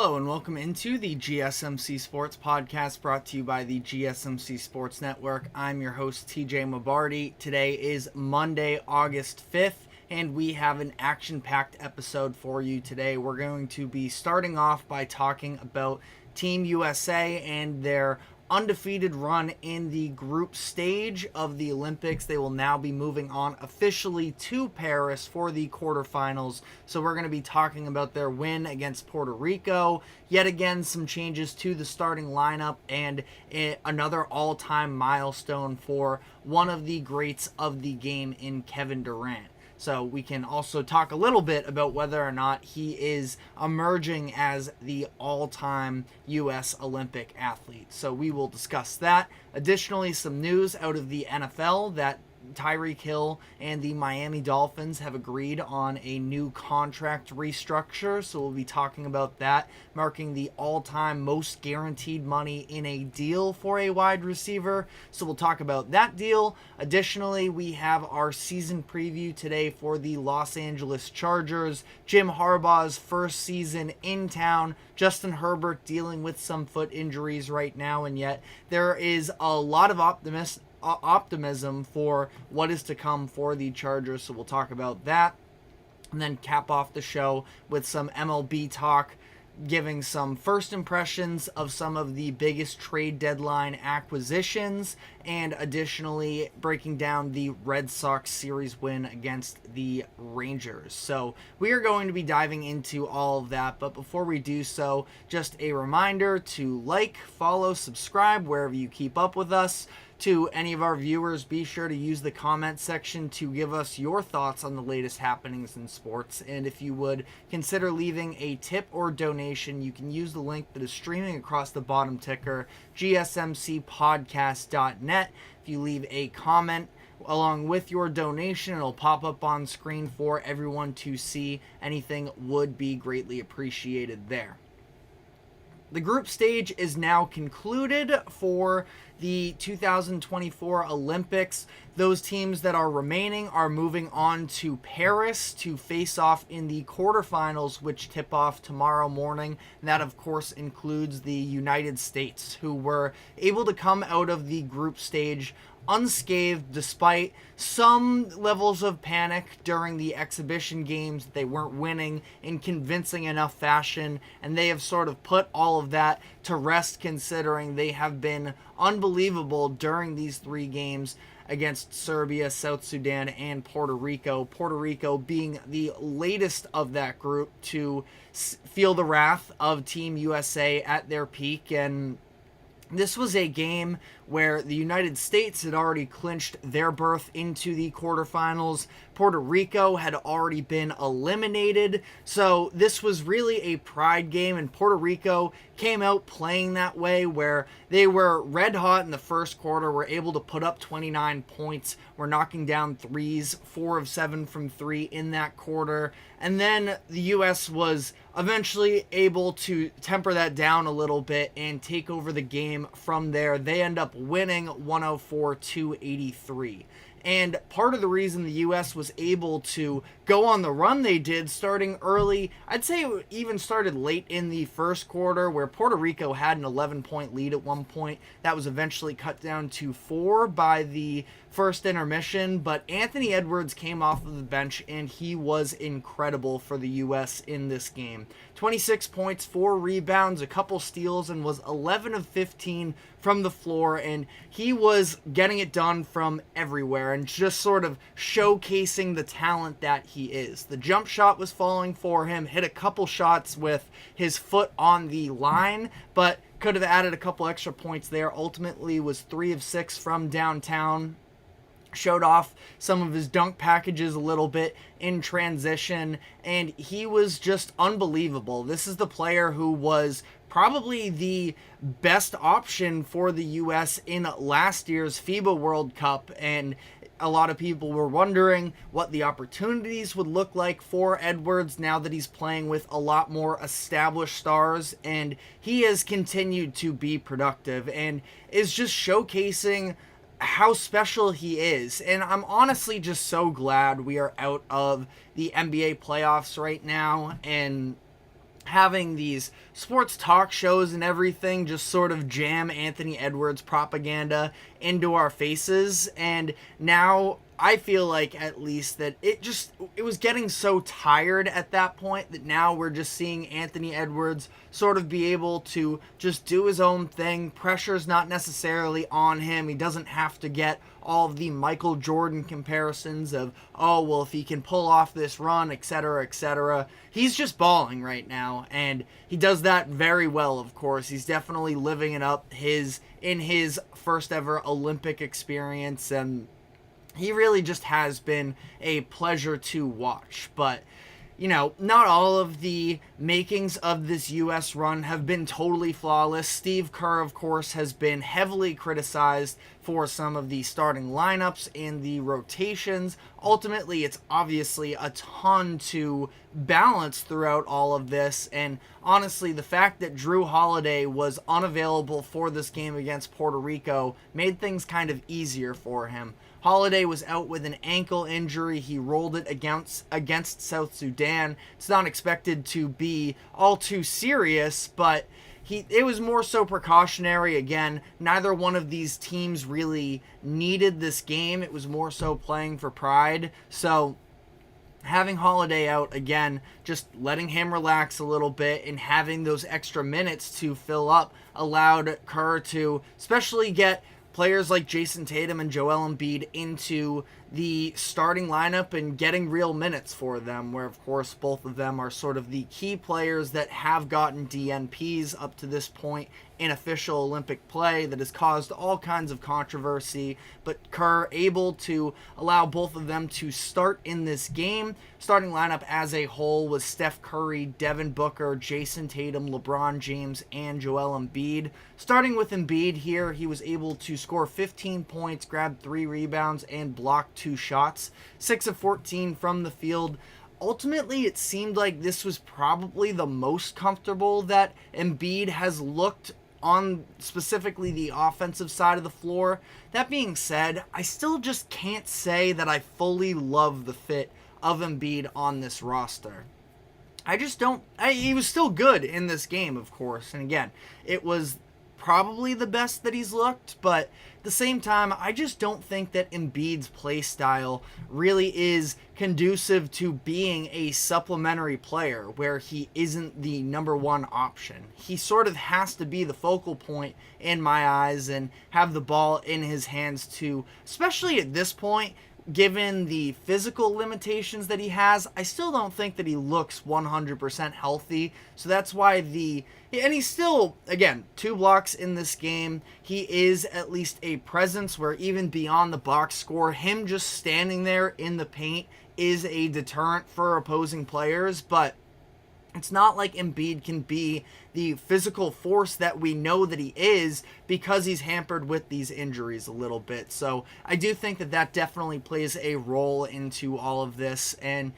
Hello and welcome into the GSMC Sports Podcast brought to you by the GSMC Sports Network. I'm your host TJ Mabardi. Today is Monday, August 5th, and we have an action-packed episode for you today. We're going to be starting off by talking about Team USA and their undefeated run in the group stage of the Olympics. They will now be moving on officially to Paris for the quarterfinals. So we're going to be talking about their win against Puerto Rico. Yet again, some changes to the starting lineup and another all-time milestone for one of the greats of the game in Kevin Durant. So we can also talk a little bit about whether or not he is emerging as the all-time U.S. Olympic athlete. So we will discuss that. Additionally, some news out of the NFL that Tyreek Hill and the Miami Dolphins have agreed on a new contract restructure, so we'll be talking about that, marking the all-time most guaranteed money in a deal for a wide receiver, so we'll talk about that deal. Additionally, we have our season preview today for the Los Angeles Chargers. Jim Harbaugh's first season in town. Justin Herbert dealing with some foot injuries right now, and yet there is a lot of optimism for what is to come for the Chargers, so we'll talk about that, and then cap off the show with some MLB talk, giving some first impressions of some of the biggest trade deadline acquisitions, and additionally breaking down the Red Sox series win against the Rangers. So we are going to be diving into all of that, but before we do so, just a reminder to like, follow, subscribe wherever you keep up with us. To any of our viewers, be sure to use the comment section to give us your thoughts on the latest happenings in sports. And if you would consider leaving a tip or donation, you can use the link that is streaming across the bottom ticker, gsmcpodcast.net. If you leave a comment along with your donation, it'll pop up on screen for everyone to see. Anything would be greatly appreciated there. The group stage is now concluded for the 2024 Olympics. Those teams that are remaining are moving on to Paris to face off in the quarterfinals, which tip off tomorrow morning. And that, of course, includes the United States, who were able to come out of the group stage unscathed despite some levels of panic during the exhibition games. They weren't winning in convincing enough fashion, and they have sort of put all of that to rest, considering they have been unbelievable during these three games against Serbia, South Sudan, and Puerto Rico. Puerto Rico being the latest of that group to feel the wrath of Team USA at their peak. And this was a game where the United States had already clinched their berth into the quarterfinals. Puerto Rico had already been eliminated. So this was really a pride game, and Puerto Rico came out playing that way, where they were red hot in the first quarter, were able to put up 29 points, were knocking down threes, 4 of 7 from 3 in that quarter. And then the U.S. was eventually able to temper that down a little bit and take over the game from there. They end up winning 104-83. And part of the reason the U.S. was able to go on the run they did starting early, I'd say it even started late in the first quarter, where Puerto Rico had an 11-point lead at one point. That was eventually cut down to 4 by the first intermission, but Anthony Edwards came off of the bench, and he was incredible for the U.S. in this game. 26 points, 4 rebounds, a couple steals, and was 11 of 15 from the floor, and he was getting it done from everywhere and just sort of showcasing the talent that he is. The jump shot was falling for him, hit a couple shots with his foot on the line, but could have added a couple extra points there. Ultimately was 3 of 6 from downtown. Showed off some of his dunk packages a little bit in transition, and he was just unbelievable. This is the player who was probably the best option for the U.S. in last year's FIBA World Cup, and a lot of people were wondering what the opportunities would look like for Edwards now that he's playing with a lot more established stars, and he has continued to be productive and is just showcasing how special he is. And I'm honestly just so glad we are out of the NBA playoffs right now and having these sports talk shows and everything just sort of jam Anthony Edwards propaganda into our faces. And now I feel like at least that it was getting so tired at that point that now we're just seeing Anthony Edwards sort of be able to just do his own thing. Pressure's not necessarily on him. He doesn't have to get all of the Michael Jordan comparisons of, oh, well, if he can pull off this run, etc., etc. He's just balling right now, and he does that very well, of course. He's definitely living it up in his first ever Olympic experience, and he really just has been a pleasure to watch. But, not all of the makings of this U.S. run have been totally flawless. Steve Kerr, of course, has been heavily criticized for some of the starting lineups and the rotations. Ultimately, it's obviously a ton to balance throughout all of this. And honestly, the fact that Jrue Holiday was unavailable for this game against Puerto Rico made things kind of easier for him. Holiday was out with an ankle injury. He rolled it against South Sudan. It's not expected to be all too serious, but it was more so precautionary. Again, neither one of these teams really needed this game. It was more so playing for pride. So having Holiday out, again, just letting him relax a little bit and having those extra minutes to fill up allowed Kerr to especially get players like Jayson Tatum and Joel Embiid into the starting lineup and getting real minutes for them, where, of course, both of them are sort of the key players that have gotten DNPs up to this point in official Olympic play that has caused all kinds of controversy. But Kerr able to allow both of them to start in this game. Starting lineup as a whole was Steph Curry, Devin Booker, Jayson Tatum, LeBron James, and Joel Embiid. Starting with Embiid here, he was able to score 15 points, grab 3 rebounds, and block 2 shots. 6 of 14 from the field. Ultimately, it seemed like this was probably the most comfortable that Embiid has looked on specifically the offensive side of the floor. That being said, I still just can't say that I fully love the fit of Embiid on this roster. I just don't. He was still good in this game, of course. And again, it was probably the best that he's looked, but at the same time, I just don't think that Embiid's play style really is conducive to being a supplementary player where he isn't the number one option. He sort of has to be the focal point in my eyes and have the ball in his hands too, especially at this point. Given the physical limitations that he has, I still don't think that he looks 100% healthy. So that's why and he's still, again, 2 blocks in this game. He is at least a presence where even beyond the box score, him just standing there in the paint is a deterrent for opposing players. But it's not like Embiid can be the physical force that we know that he is because he's hampered with these injuries a little bit. So I do think that definitely plays a role into all of this. And,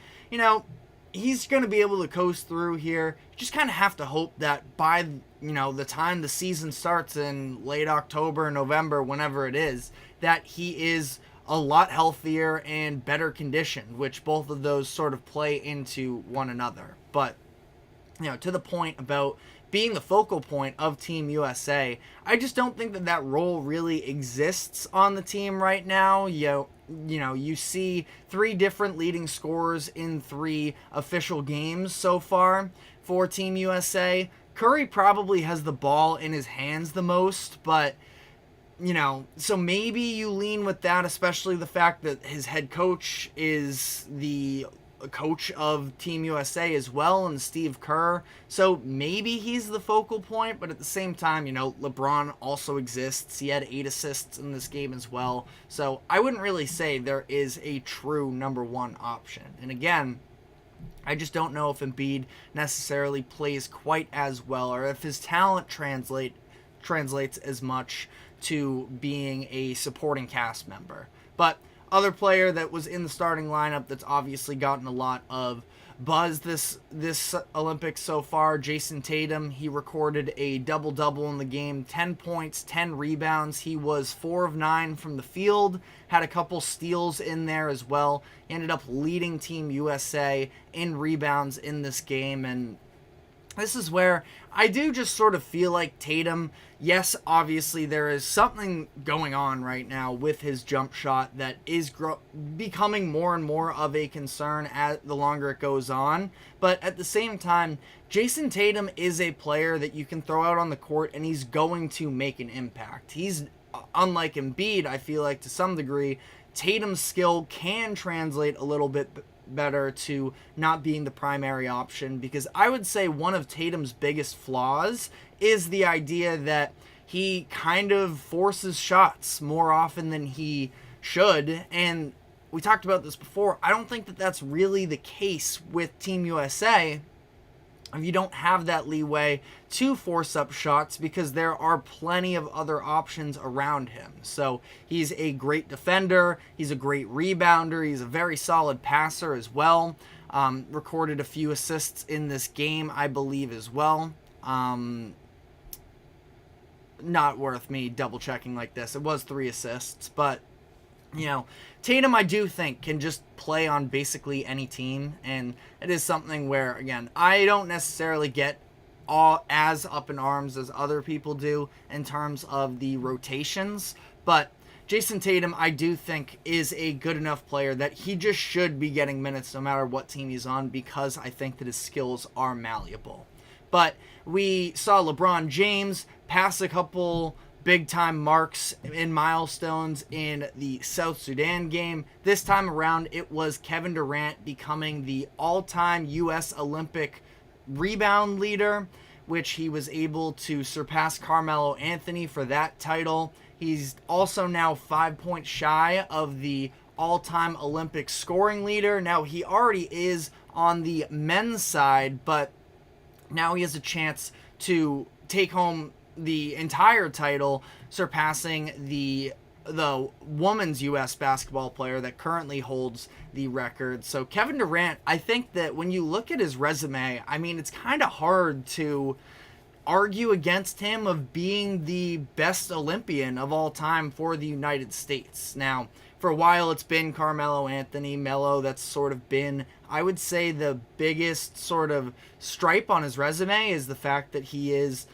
he's going to be able to coast through here. You just kind of have to hope that by, the time the season starts in late October, November, whenever it is, that he is a lot healthier and better conditioned, which both of those sort of play into one another. But to the point about being the focal point of Team USA, I just don't think that role really exists on the team right now. You see 3 different leading scorers in 3 official games so far for Team USA. Curry probably has the ball in his hands the most, but so maybe you lean with that, especially the fact that his head coach is the coach of Team USA as well, and Steve Kerr. So maybe he's the focal point, but at the same time, LeBron also exists. He had 8 assists in this game as well. So I wouldn't really say there is a true number 1 option. And again, I just don't know if Embiid necessarily plays quite as well, or if his talent translates as much to being a supporting cast member. But other player that was in the starting lineup that's obviously gotten a lot of buzz this Olympics so far, Jayson Tatum. He recorded a double-double in the game, 10 points, 10 rebounds. He was 4 of 9 from the field, had a couple steals in there as well. He ended up leading Team USA in rebounds in this game, and this is where I do just sort of feel like Tatum, yes, obviously there is something going on right now with his jump shot that is becoming more and more of a concern as the longer it goes on. But at the same time, Jayson Tatum is a player that you can throw out on the court and he's going to make an impact. He's unlike Embiid, I feel like to some degree, Tatum's skill can translate a little bit better to not being the primary option, because I would say one of Tatum's biggest flaws is the idea that he kind of forces shots more often than he should. And we talked about this before. I don't think that that's really the case with Team USA. You don't have that leeway to force up shots because there are plenty of other options around him. So he's a great defender, he's a great rebounder, he's a very solid passer as well. Recorded a few assists in this game, I believe, as well. Not worth me double checking like this. It was 3 assists, but Tatum, I do think, can just play on basically any team, and it is something where, again, I don't necessarily get all as up in arms as other people do in terms of the rotations, but Jayson Tatum, I do think, is a good enough player that he just should be getting minutes no matter what team he's on, because I think that his skills are malleable. But we saw LeBron James pass a couple big-time marks and milestones in the South Sudan game. This time around, it was Kevin Durant becoming the all-time U.S. Olympic rebound leader, which he was able to surpass Carmelo Anthony for that title. He's also now 5 points shy of the all-time Olympic scoring leader. Now, he already is on the men's side, but now he has a chance to take home the entire title, surpassing the women's U.S. basketball player that currently holds the record. So Kevin Durant, I think that when you look at his resume, I mean, it's kind of hard to argue against him of being the best Olympian of all time for the United States. Now, for a while, it's been Carmelo Anthony, Melo. That's sort of been, I would say, the biggest sort of stripe on his resume is the fact that he is,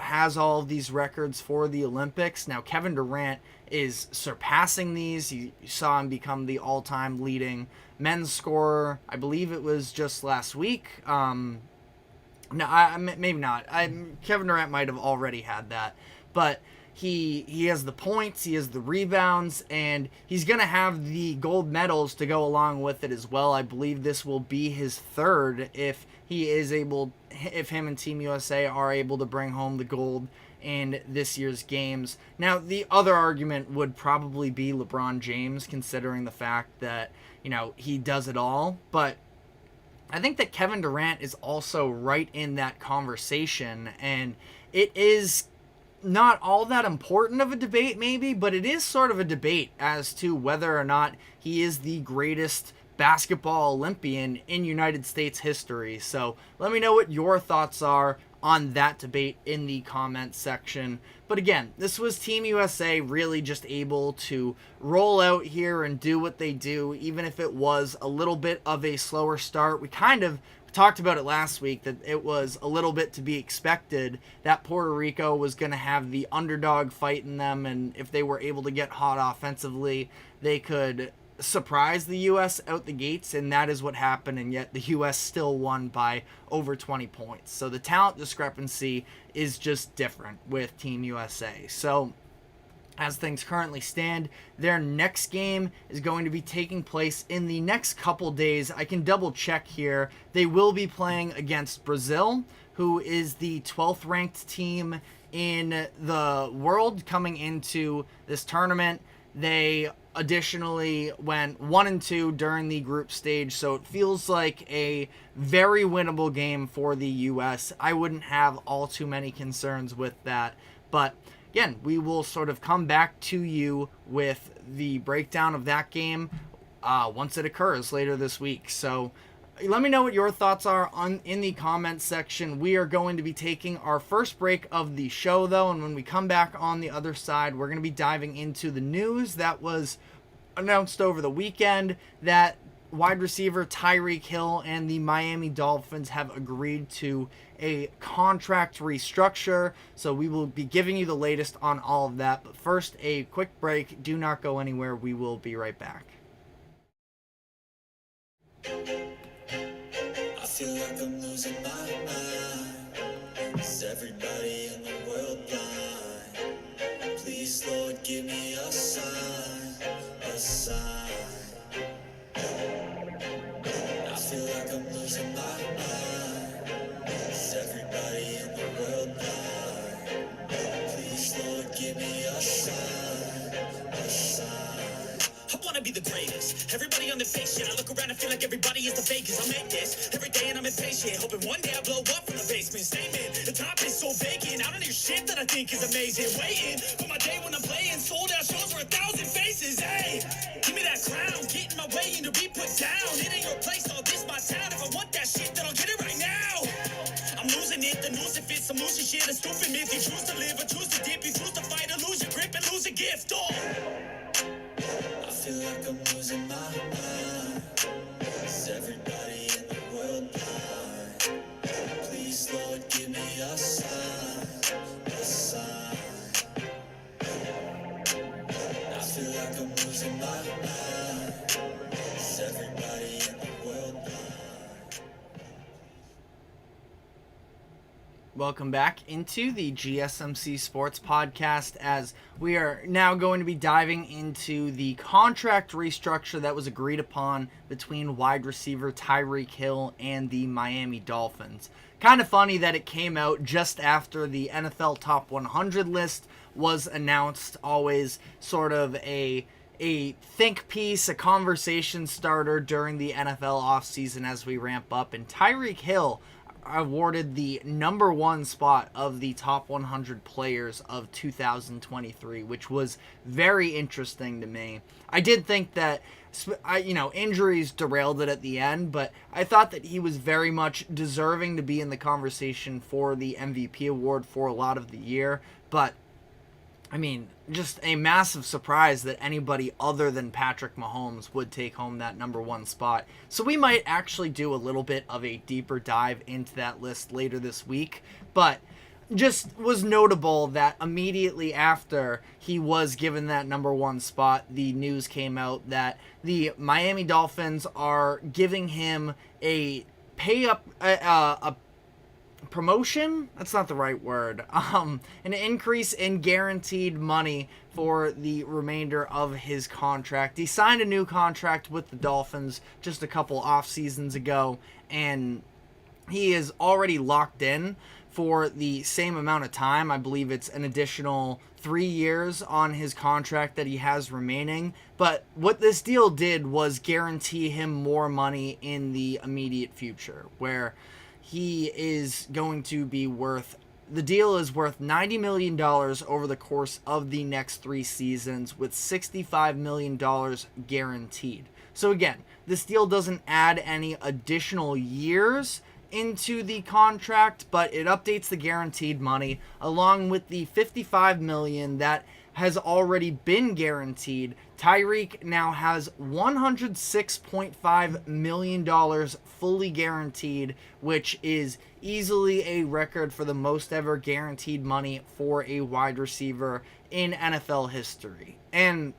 has all of these records for the Olympics. Now, Kevin Durant is surpassing these. You saw him become the all-time leading men's scorer. I believe it was just last week. No, maybe not. Kevin Durant might have already had that, but he has the points, he has the rebounds, and he's going to have the gold medals to go along with it as well. I believe this will be his third if him and Team USA are able to bring home the gold in this year's games. Now, the other argument would probably be LeBron James, considering the fact that, he does it all, but I think that Kevin Durant is also right in that conversation, and it is not all that important of a debate maybe, but it is sort of a debate as to whether or not he is the greatest basketball Olympian in United States history. So let me know what your thoughts are on that debate in the comments section. But again, this was Team USA really just able to roll out here and do what they do, even if it was a little bit of a slower start. We kind of talked about it last week that it was a little bit to be expected that Puerto Rico was going to have the underdog fight in them, and if they were able to get hot offensively, they could surprise the U.S. out the gates, and that is what happened, and yet the U.S. still won by over 20 points. So the talent discrepancy is just different with Team USA. So as things currently stand, their next game is going to be taking place in the next couple days. I can double check here. They will be playing against Brazil, who is the 12th ranked team in the world coming into this tournament. They additionally went 1-2 during the group stage, so it feels like a very winnable game for the U.S. I wouldn't have all too many concerns with that, but again, we will sort of come back to you with the breakdown of that game once it occurs later this week. So let me know what your thoughts are in the comments section. We are going to be taking our first break of the show, though, and when we come back on the other side, we're going to be diving into the news that was announced over the weekend that wide receiver Tyreek Hill and the Miami Dolphins have agreed to a contract restructure, so we will be giving you the latest on all of that. But first, a quick break. Do not go anywhere. We will be right back. I feel like I'm losing my mind. Is everybody in the world blind? Please, Lord, give me a sign, a sign. I feel like I'm losing my mind. Is everybody in the world blind? Please, Lord, give me a sign, a sign. I wanna be the greatest. Everybody on the fake shit. I look around and feel like everybody is the fakest. I make this every day and I'm impatient, hoping one day I blow up from the basement. Statement, the top is so vacant. I don't hear shit that I think is amazing. Waiting for my day when I'm playing sold out shows for 1,000 faces. Hey, give me that crown, get in my way and to be put down. It ain't your place, all this my town. If I want that shit, then I'll get it right now. I'm losing it, the noose it fits. I'm losing shit, a stupid myth. You choose to live or choose to dip. You choose to fight or lose your grip and lose a gift. Oh, I feel like I'm losing my mind. Is everybody in the world blind? Please, Lord, give me a sign, a sign. I feel like I'm losing my mind. Is everybody in the world blind? Welcome back into the GSMC Sports Podcast, as we are now going to be diving into the contract restructure that was agreed upon between wide receiver Tyreek Hill and the Miami Dolphins. Kind of funny that it came out just after the NFL Top 100 list was announced. Always sort of a think piece, a conversation starter during the NFL offseason as we ramp up. And Tyreek Hill awarded the number one spot of the top 100 players of 2023, which was very interesting to me. I did think that, injuries derailed it at the end, but I thought that he was very much deserving to be in the conversation for the MVP award for a lot of the year. But I mean, just a massive surprise that anybody other than Patrick Mahomes would take home that number one spot. So we might actually do a little bit of a deeper dive into that list later this week. But just was notable that immediately after he was given that number one spot, the news came out that the Miami Dolphins are giving him a promotion? That's not the right word. An increase in guaranteed money for the remainder of his contract. He signed a new contract with the Dolphins just a couple off seasons ago, and he is already locked in for the same amount of time. I believe it's an additional 3 years on his contract that he has remaining. But what this deal did was guarantee him more money in the immediate future, where he is going to be the deal is worth $90 million over the course of the next 3 seasons, with $65 million guaranteed. So again, this deal doesn't add any additional years into the contract, but it updates the guaranteed money along with the $55 million that has already been guaranteed. Tyreek now has $106.5 million fully guaranteed, which is easily a record for the most ever guaranteed money for a wide receiver in NFL history. And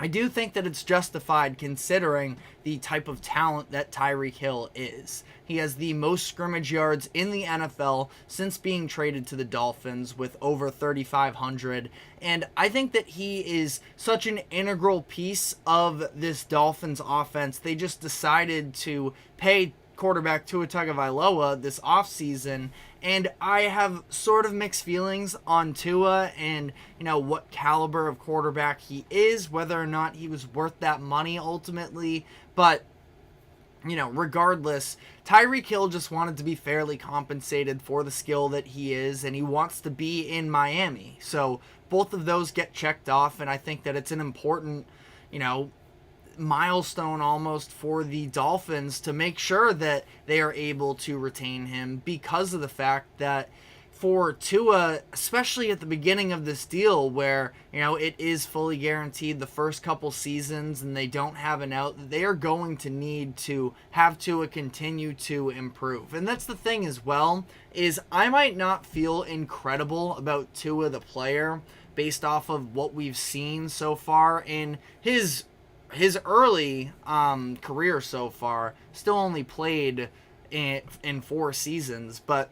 I do think that it's justified considering the type of talent that Tyreek Hill is. He has the most scrimmage yards in the NFL since being traded to the Dolphins, with over 3,500. And I think that he is such an integral piece of this Dolphins offense. They just decided to pay quarterback Tua Tagovailoa this offseason, and I have sort of mixed feelings on Tua and, what caliber of quarterback he is, whether or not he was worth that money ultimately. But, regardless, Tyreek Hill just wanted to be fairly compensated for the skill that he is, and he wants to be in Miami. So both of those get checked off, and I think that it's an important, milestone almost for the Dolphins to make sure that they are able to retain him, because of the fact that for Tua, especially at the beginning of this deal where, it is fully guaranteed the first couple seasons and they don't have an out, they are going to need to have Tua continue to improve. And that's the thing as well, is I might not feel incredible about Tua the player based off of what we've seen so far in his early career so far. Still only played in 4 seasons, but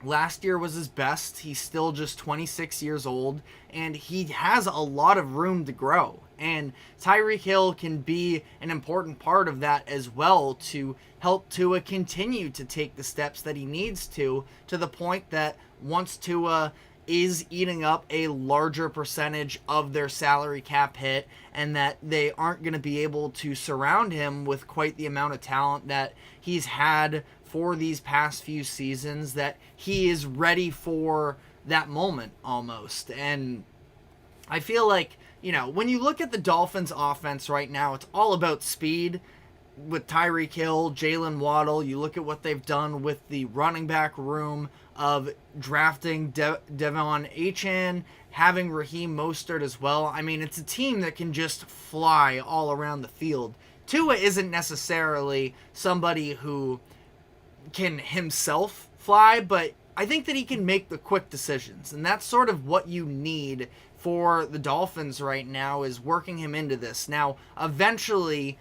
last year was his best. He's still just 26 years old, and he has a lot of room to grow. And Tyreek Hill can be an important part of that as well to help Tua continue to take the steps that he needs to the point that once Tua is eating up a larger percentage of their salary cap hit and that they aren't going to be able to surround him with quite the amount of talent that he's had for these past few seasons, that he is ready for that moment almost. And I feel like, when you look at the Dolphins offense right now, it's all about speed with Tyreek Hill, Jalen Waddle. You look at what they've done with the running back room of drafting Devon Achane, having Raheem Mostert as well. I mean, it's a team that can just fly all around the field. Tua isn't necessarily somebody who can himself fly, but I think that he can make the quick decisions, and that's sort of what you need for the Dolphins right now, is working him into this. Now, eventually,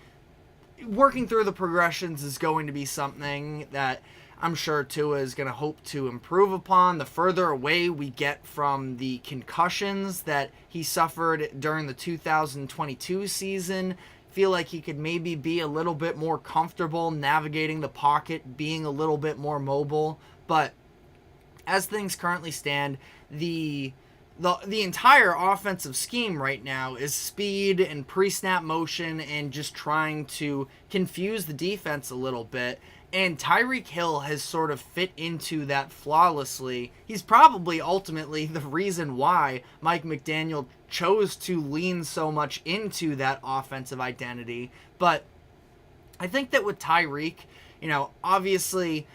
working through the progressions is going to be something that I'm sure Tua is going to hope to improve upon. The further away we get from the concussions that he suffered during the 2022 season, feel like he could maybe be a little bit more comfortable navigating the pocket, being a little bit more mobile. But as things currently stand, the entire offensive scheme right now is speed and pre-snap motion and just trying to confuse the defense a little bit. And Tyreek Hill has sort of fit into that flawlessly. He's probably ultimately the reason why Mike McDaniel chose to lean so much into that offensive identity. But I think that with Tyreek, obviously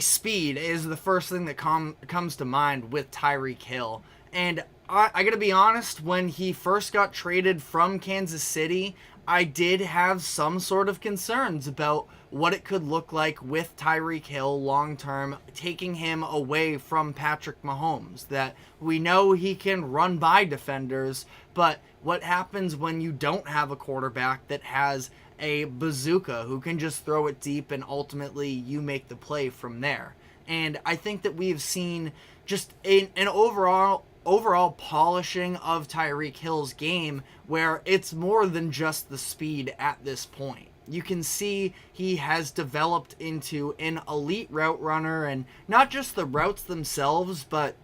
speed is the first thing that comes to mind with Tyreek Hill. And I gotta be honest, when he first got traded from Kansas City, I did have some sort of concerns about what it could look like with Tyreek Hill long term, taking him away from Patrick Mahomes. That we know he can run by defenders, but what happens when you don't have a quarterback that has a bazooka who can just throw it deep and ultimately you make the play from there? And I think that we've seen just an overall polishing of Tyreek Hill's game where it's more than just the speed at this point. You can see he has developed into an elite route runner, and not just the routes themselves, but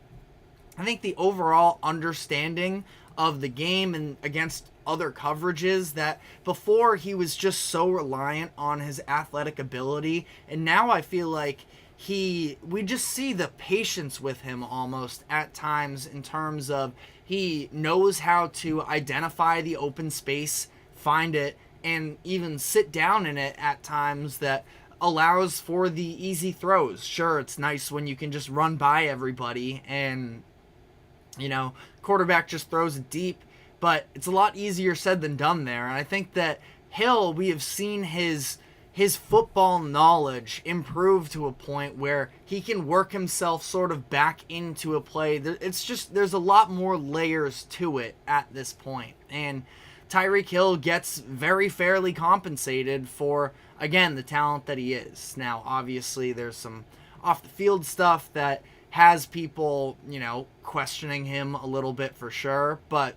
I think the overall understanding of the game and against other coverages, that before he was just so reliant on his athletic ability, and now I feel like we just see the patience with him almost at times, in terms of he knows how to identify the open space, find it, and even sit down in it at times, that allows for the easy throws. Sure, it's nice when you can just run by everybody and, quarterback just throws it deep, but it's a lot easier said than done there. And I think that Hill, we have seen his football knowledge improve to a point where he can work himself sort of back into a play. There's a lot more layers to it at this point. And Tyreek Hill gets very fairly compensated for, again, the talent that he is. Now, obviously, there's some off-the-field stuff that has people, questioning him a little bit for sure. But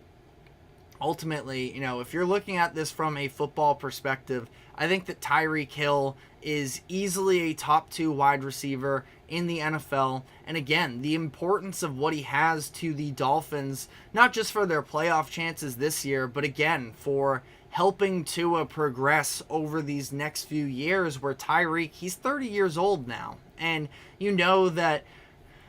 ultimately, if you're looking at this from a football perspective, I think that Tyreek Hill is easily a top 2 wide receiver in the NFL. And again, the importance of what he has to the Dolphins, not just for their playoff chances this year, but again, for helping Tua progress over these next few years, where Tyreek, he's 30 years old now. And that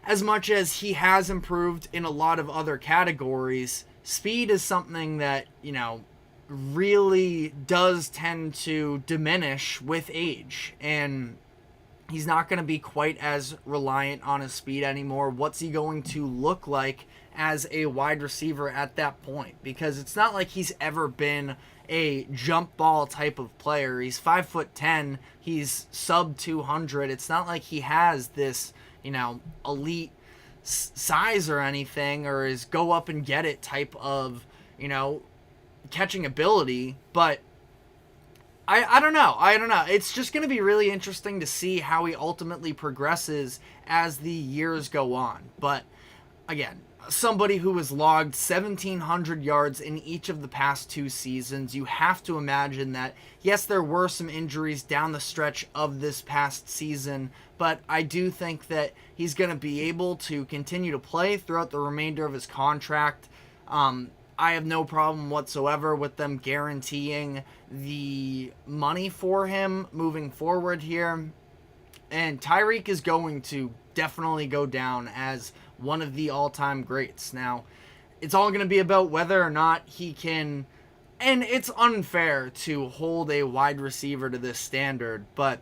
as much as he has improved in a lot of other categories, speed is something that, really does tend to diminish with age. And He's not going to be quite as reliant on his speed anymore. What's he going to look like as a wide receiver at that point? Because it's not like he's ever been a jump ball type of player. He's 5'10". He's sub 200. It's not like he has this, elite size or anything, or is go up and get it type of, catching ability. But I don't know. It's just going to be really interesting to see how he ultimately progresses as the years go on. But again, somebody who has logged 1,700 yards in each of the past 2 seasons, you have to imagine that, yes, there were some injuries down the stretch of this past season, but I do think that he's going to be able to continue to play throughout the remainder of his contract. I have no problem whatsoever with them guaranteeing the money for him moving forward here. And Tyreek is going to definitely go down as one of the all-time greats. Now, it's all going to be about whether or not he can, and it's unfair to hold a wide receiver to this standard, but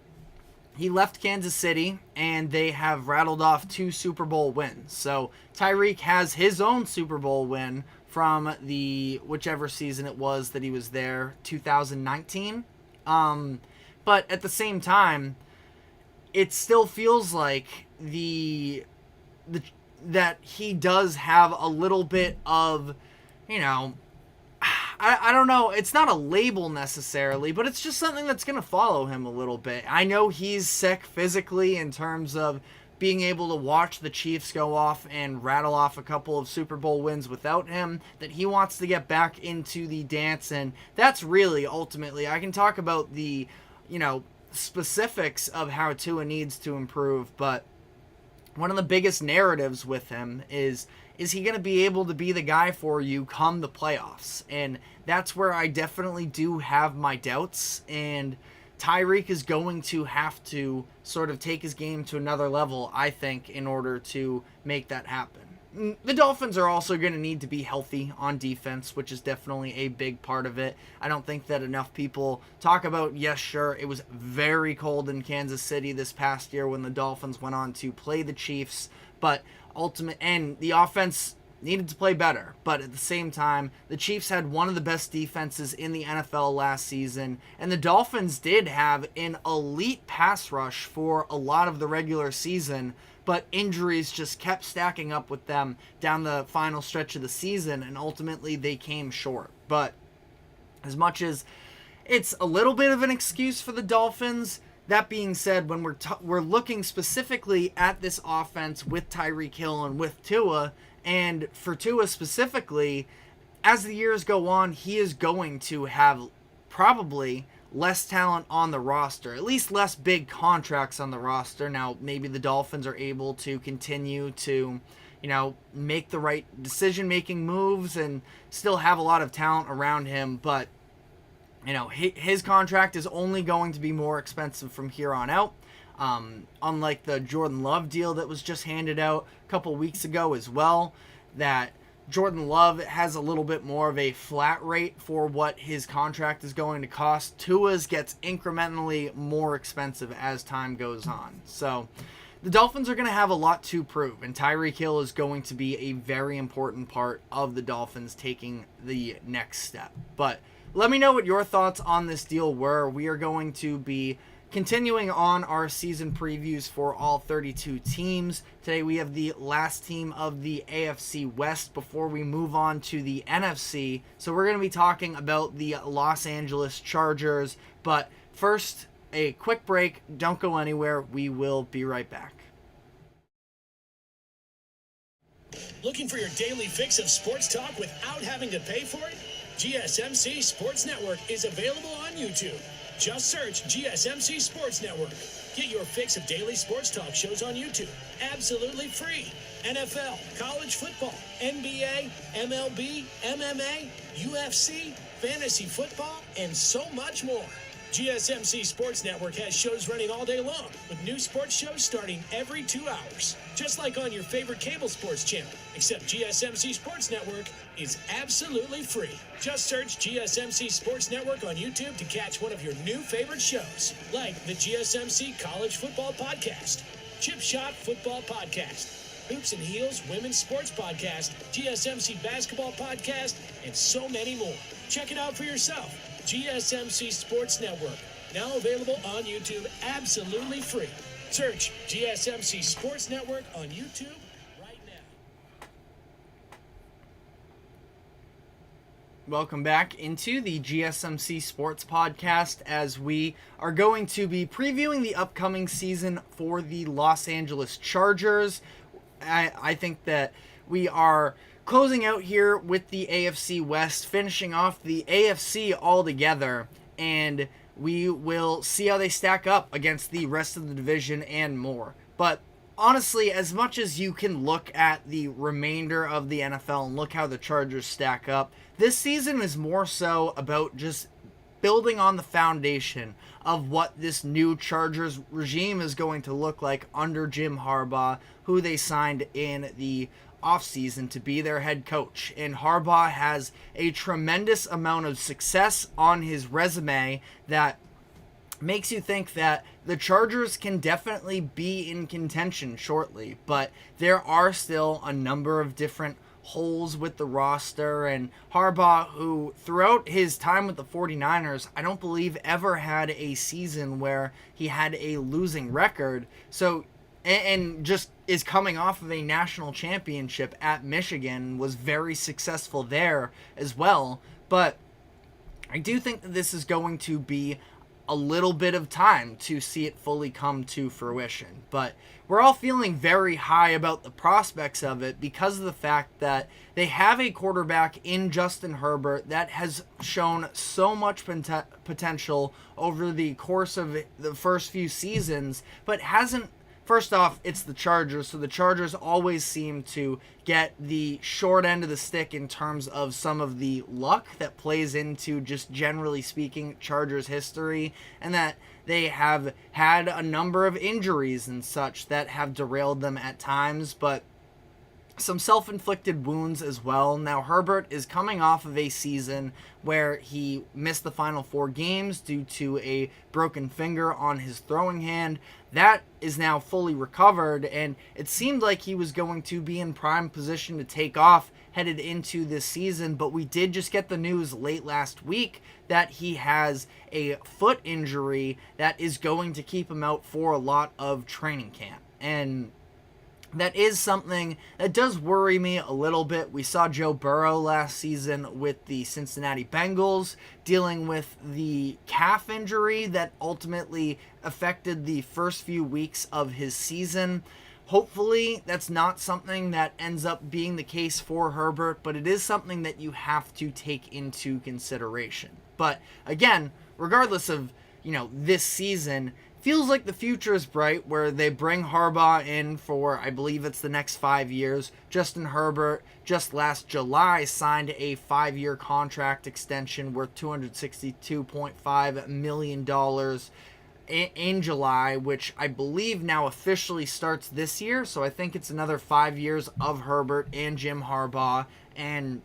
he left Kansas City, and they have rattled off 2 Super Bowl wins. So Tyreek has his own Super Bowl win from the whichever season it was that he was there, 2019. But at the same time, it still feels like that he does have a little bit of, I don't know, it's not a label necessarily, but it's just something that's going to follow him a little bit. I know he's sick physically in terms of being able to watch the Chiefs go off and rattle off a couple of Super Bowl wins without him, that he wants to get back into the dance, and that's really ultimately, I can talk about the, specifics of how Tua needs to improve, but one of the biggest narratives with him is he going to be able to be the guy for you come the playoffs? And that's where I definitely do have my doubts, and Tyreek is going to have to sort of take his game to another level, I think, in order to make that happen. The Dolphins are also going to need to be healthy on defense, which is definitely a big part of it. I don't think that enough people talk about, yes, sure, it was very cold in Kansas City this past year when the Dolphins went on to play the Chiefs, but and the offense needed to play better. But at the same time, the Chiefs had one of the best defenses in the NFL last season, and the Dolphins did have an elite pass rush for a lot of the regular season, but injuries just kept stacking up with them down the final stretch of the season, and ultimately they came short. But as much as it's a little bit of an excuse for the Dolphins, that being said, when we're looking specifically at this offense with Tyreek Hill and with Tua, and for Tua specifically, as the years go on, he is going to have probably less talent on the roster, at least less big contracts on the roster. Now, maybe the Dolphins are able to continue to, make the right decision-making moves and still have a lot of talent around him, but, his contract is only going to be more expensive from here on out. Unlike the Jordan Love deal that was just handed out a couple weeks ago as well, that Jordan Love has a little bit more of a flat rate for what his contract is going to cost. Tua's gets incrementally more expensive as time goes on. So the Dolphins are going to have a lot to prove, and Tyreek Hill is going to be a very important part of the Dolphins taking the next step. But let me know what your thoughts on this deal were. We are going to be continuing on our season previews for all 32 teams. Today we have the last team of the AFC West before we move on to the NFC. So we're going to be talking about the Los Angeles Chargers. But first, a quick break. Don't go anywhere. We will be right back. Looking for your daily fix of sports talk without having to pay for it? GSMC Sports Network is available on YouTube. Just search GSMC Sports Network. Get your fix of daily sports talk shows on YouTube. Absolutely free. NFL, college football, NBA, MLB, MMA, UFC, fantasy football, and so much more. GSMC Sports Network has shows running all day long, with new sports shows starting every 2 hours. Just like on your favorite cable sports channel, except GSMC Sports Network is absolutely free. Just search GSMC Sports Network on YouTube to catch one of your new favorite shows, like the GSMC College Football Podcast, Chip Shot Football Podcast, Hoops and Heels Women's Sports Podcast, GSMC Basketball Podcast, and so many more. Check it out for yourself. GSMC Sports Network, now available on YouTube absolutely free. Search GSMC Sports Network on YouTube right now. Welcome back into the GSMC Sports Podcast, as we are going to be previewing the upcoming season for the Los Angeles Chargers. I think that we are closing out here with the AFC West, finishing off the AFC altogether, and we will see how they stack up against the rest of the division and more. But honestly, as much as you can look at the remainder of the NFL and look how the Chargers stack up, this season is more so about just building on the foundation of what this new Chargers regime is going to look like under Jim Harbaugh, who they signed in the offseason to be their head coach. And Harbaugh has a tremendous amount of success on his resume that makes you think that the Chargers can definitely be in contention shortly, but there are still a number of different holes with the roster, and Harbaugh, who throughout his time with the 49ers, I don't believe ever had a season where he had a losing record, so and just is coming off of a national championship at Michigan, was very successful there as well. But I do think that this is going to be a little bit of time to see it fully come to fruition. But we're all feeling very high about the prospects of it because of the fact that they have a quarterback in Justin Herbert that has shown so much potential over the course of the first few seasons, but hasn't. First off, it's the Chargers, so the Chargers always seem to get the short end of the stick in terms of some of the luck that plays into, just generally speaking, Chargers history, and that they have had a number of injuries and such that have derailed them at times, but some self-inflicted wounds as well. Now, Herbert is coming off of a season where he missed the final 4 games due to a broken finger on his throwing hand. That is now fully recovered, and it seemed like he was going to be in prime position to take off headed into this season, but we did just get the news late last week that he has a foot injury that is going to keep him out for a lot of training camp. And that is something that does worry me a little bit. We saw Joe Burrow last season with the Cincinnati Bengals dealing with the calf injury that ultimately affected the first few weeks of his season. Hopefully that's not something that ends up being the case for Herbert, but it is something that you have to take into consideration. But again, regardless of, this season, feels like the future is bright, where they bring Harbaugh in for, I believe it's the next 5 years. Justin Herbert just last July signed a 5-year contract extension worth $262.5 million in July, which I believe now officially starts this year. So I think it's another 5 years of Herbert and Jim Harbaugh, and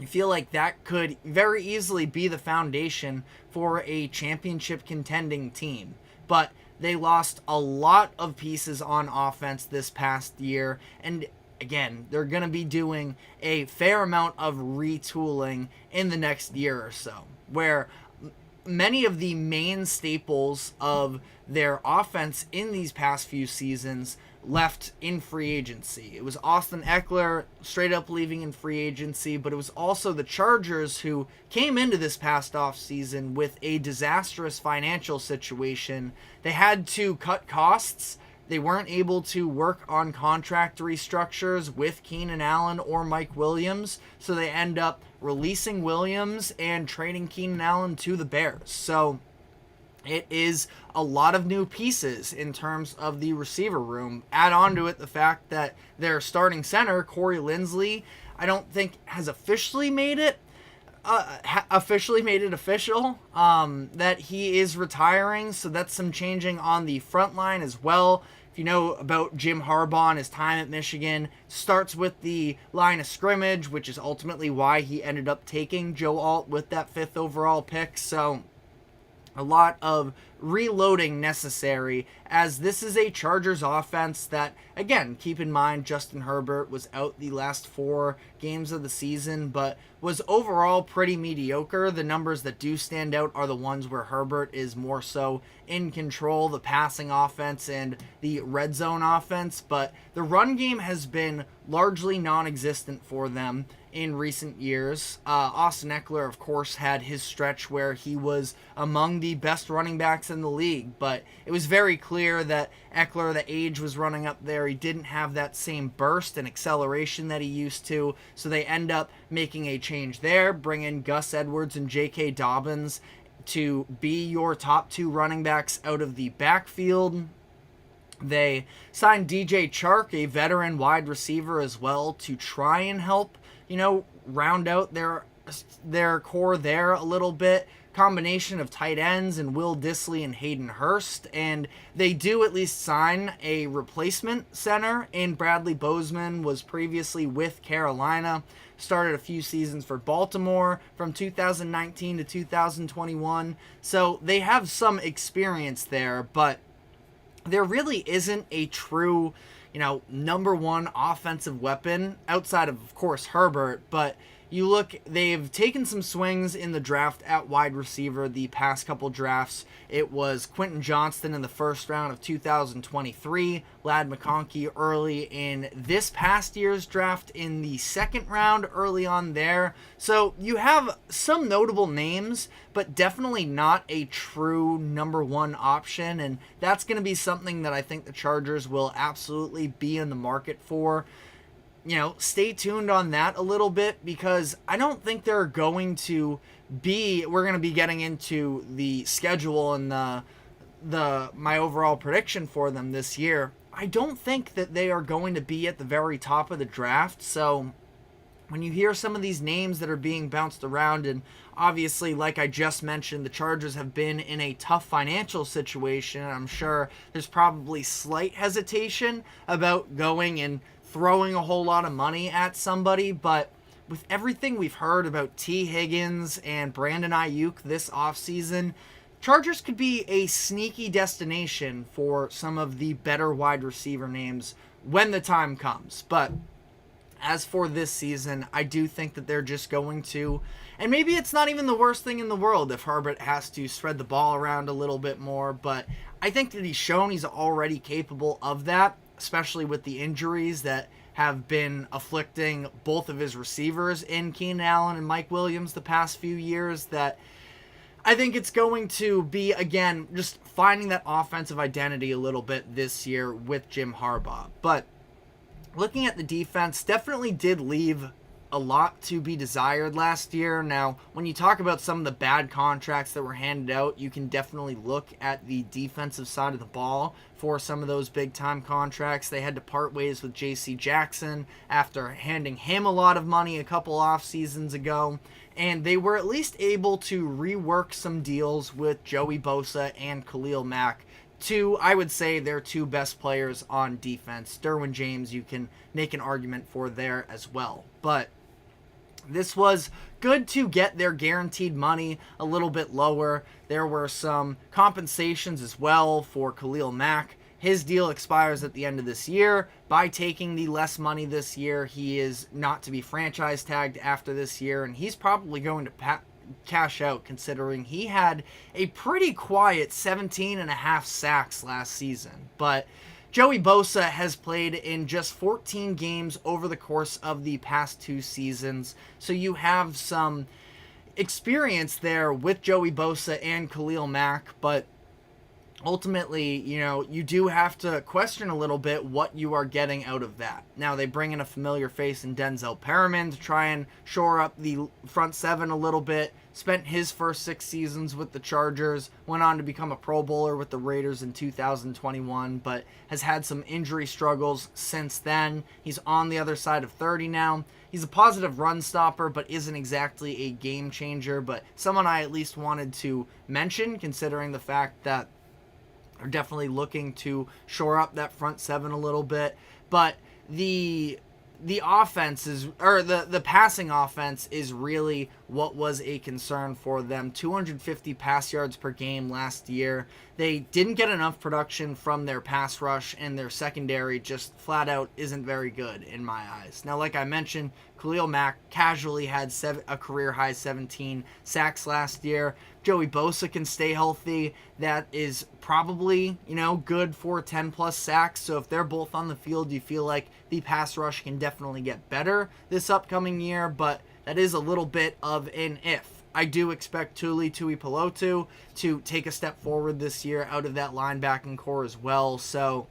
I feel like that could very easily be the foundation for a championship contending team. But they lost a lot of pieces on offense this past year. And again, they're going to be doing a fair amount of retooling in the next year or so, where many of the main staples of their offense in these past few seasons left in free agency. It was Austin Eckler straight up leaving in free agency, but it was also the Chargers who came into this past offseason with a disastrous financial situation. They had to cut costs. They weren't able to work on contract restructures with Keenan Allen or Mike Williams, so they end up releasing Williams and trading Keenan Allen to the Bears. So it is a lot of new pieces in terms of the receiver room. Add on to it the fact that their starting center, Corey Linsley, I don't think has officially made it officially made it official that he is retiring, so that's some changing on the front line as well. If you know about Jim Harbaugh and his time at Michigan, starts with the line of scrimmage, which is ultimately why he ended up taking Joe Alt with that 5th overall pick. So a lot of reloading necessary, as this is a Chargers offense that, again, keep in mind Justin Herbert was out the last 4 games of the season, but was overall pretty mediocre. The numbers that do stand out are the ones where Herbert is more so in control, the passing offense and the red zone offense, but the run game has been largely non-existent for them in recent years. Austin Eckler, of course, had his stretch where he was among the best running backs in the league, but it was very clear that Eckler, the age was running up there. He didn't have that same burst and acceleration that he used to, so they end up making a change there, bring in Gus Edwards and J.K. Dobbins to be your top 2 running backs out of the backfield. They signed DJ Chark, a veteran wide receiver as well, to try and help, round out their core there a little bit. Combination of tight ends and Will Dissly and Hayden Hurst, and they do at least sign a replacement center in Bradley Bozeman. Was previously with Carolina, started a few seasons for Baltimore from 2019 to 2021, so they have some experience there, but there really isn't a true number 1 offensive weapon outside of course, Herbert. But you look, they've taken some swings in the draft at wide receiver the past couple drafts. It was Quentin Johnston in the first round of 2023, Ladd McConkey early in this past year's draft in the second round early on there. So you have some notable names, but definitely not a true number 1 option, and that's going to be something that I think the Chargers will absolutely be in the market for. Stay tuned on that a little bit, because I don't think they're going to be, we're going to be getting into the schedule and my overall prediction for them this year. I don't think that they are going to be at the very top of the draft. So when you hear some of these names that are being bounced around, and obviously, like I just mentioned, the Chargers have been in a tough financial situation. I'm sure there's probably slight hesitation about going and throwing a whole lot of money at somebody, but with everything we've heard about T. Higgins and Brandon Ayuk this offseason, Chargers could be a sneaky destination for some of the better wide receiver names when the time comes. But as for this season, I do think that they're just going to, and maybe it's not even the worst thing in the world if Herbert has to spread the ball around a little bit more, but I think that he's shown he's already capable of that, especially with the injuries that have been afflicting both of his receivers in Keenan Allen and Mike Williams the past few years, that I think it's going to be, again, just finding that offensive identity a little bit this year with Jim Harbaugh. But looking at the defense, definitely did leave a lot to be desired last year. Now, when you talk about some of the bad contracts that were handed out, you can definitely look at the defensive side of the ball for some of those big-time contracts. They had to part ways with J.C. Jackson after handing him a lot of money a couple off seasons ago, and they were at least able to rework some deals with Joey Bosa and Khalil Mack, I would say, their 2 best players on defense. Derwin James, you can make an argument for there as well. But this was good to get their guaranteed money a little bit lower. There were some compensations as well for Khalil Mack. His deal expires at the end of this year. By taking the less money this year, he is not to be franchise tagged after this year, and he's probably going to cash out, considering he had a pretty quiet 17.5 sacks last season. But Joey Bosa has played in just 14 games over the course of the past 2 seasons, so you have some experience there with Joey Bosa and Khalil Mack, but ultimately, you do have to question a little bit what you are getting out of that. Now, they bring in a familiar face in Denzel Perriman to try and shore up the front seven a little bit. Spent his first 6 seasons with the Chargers, went on to become a Pro Bowler with the Raiders in 2021, but has had some injury struggles since then. He's on the other side of 30 now. He's a positive run stopper, but isn't exactly a game changer, but someone I at least wanted to mention, considering the fact that are definitely looking to shore up that front seven a little bit. But the offense is, or the passing offense is really what was a concern for them. 250 pass yards per game last year. They didn't get enough production from their pass rush, and their secondary just flat out isn't very good in my eyes. Now, like I mentioned, Khalil Mack casually had a career-high 17 sacks last year. Joey Bosa can stay healthy. That is probably, good for 10-plus sacks. So if they're both on the field, you feel like the pass rush can definitely get better this upcoming year, but that is a little bit of an if. I do expect Tuipulotu to take a step forward this year out of that linebacking core as well. So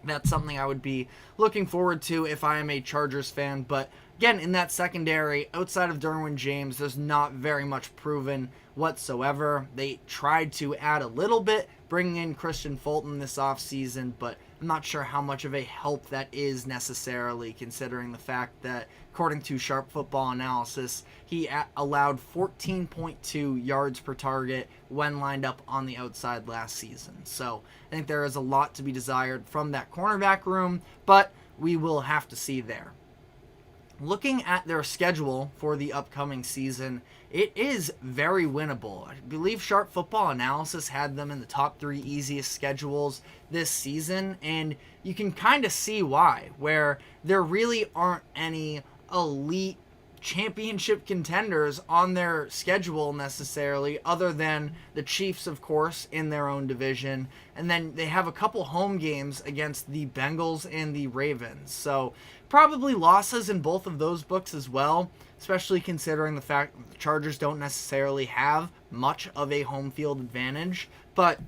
that's something I would be looking forward to if I am a Chargers fan. But again, in that secondary, outside of Derwin James, there's not very much proven whatsoever. They tried to add a little bit, bringing in Christian Fulton this offseason, but I'm not sure how much of a help that is necessarily, considering the fact that, according to Sharp Football Analysis, he allowed 14.2 yards per target when lined up on the outside last season. So I think there is a lot to be desired from that cornerback room, but we will have to see there. Looking at their schedule for the upcoming season, it is very winnable. I believe Sharp Football Analysis had them in the top 3 easiest schedules this season, and you can kind of see why, where there really aren't any elite championship contenders on their schedule necessarily, other than the Chiefs, of course, in their own division. And then they have a couple home games against the Bengals and the Ravens. So probably losses in both of those books as well, especially considering the fact that the Chargers don't necessarily have much of a home field advantage. But,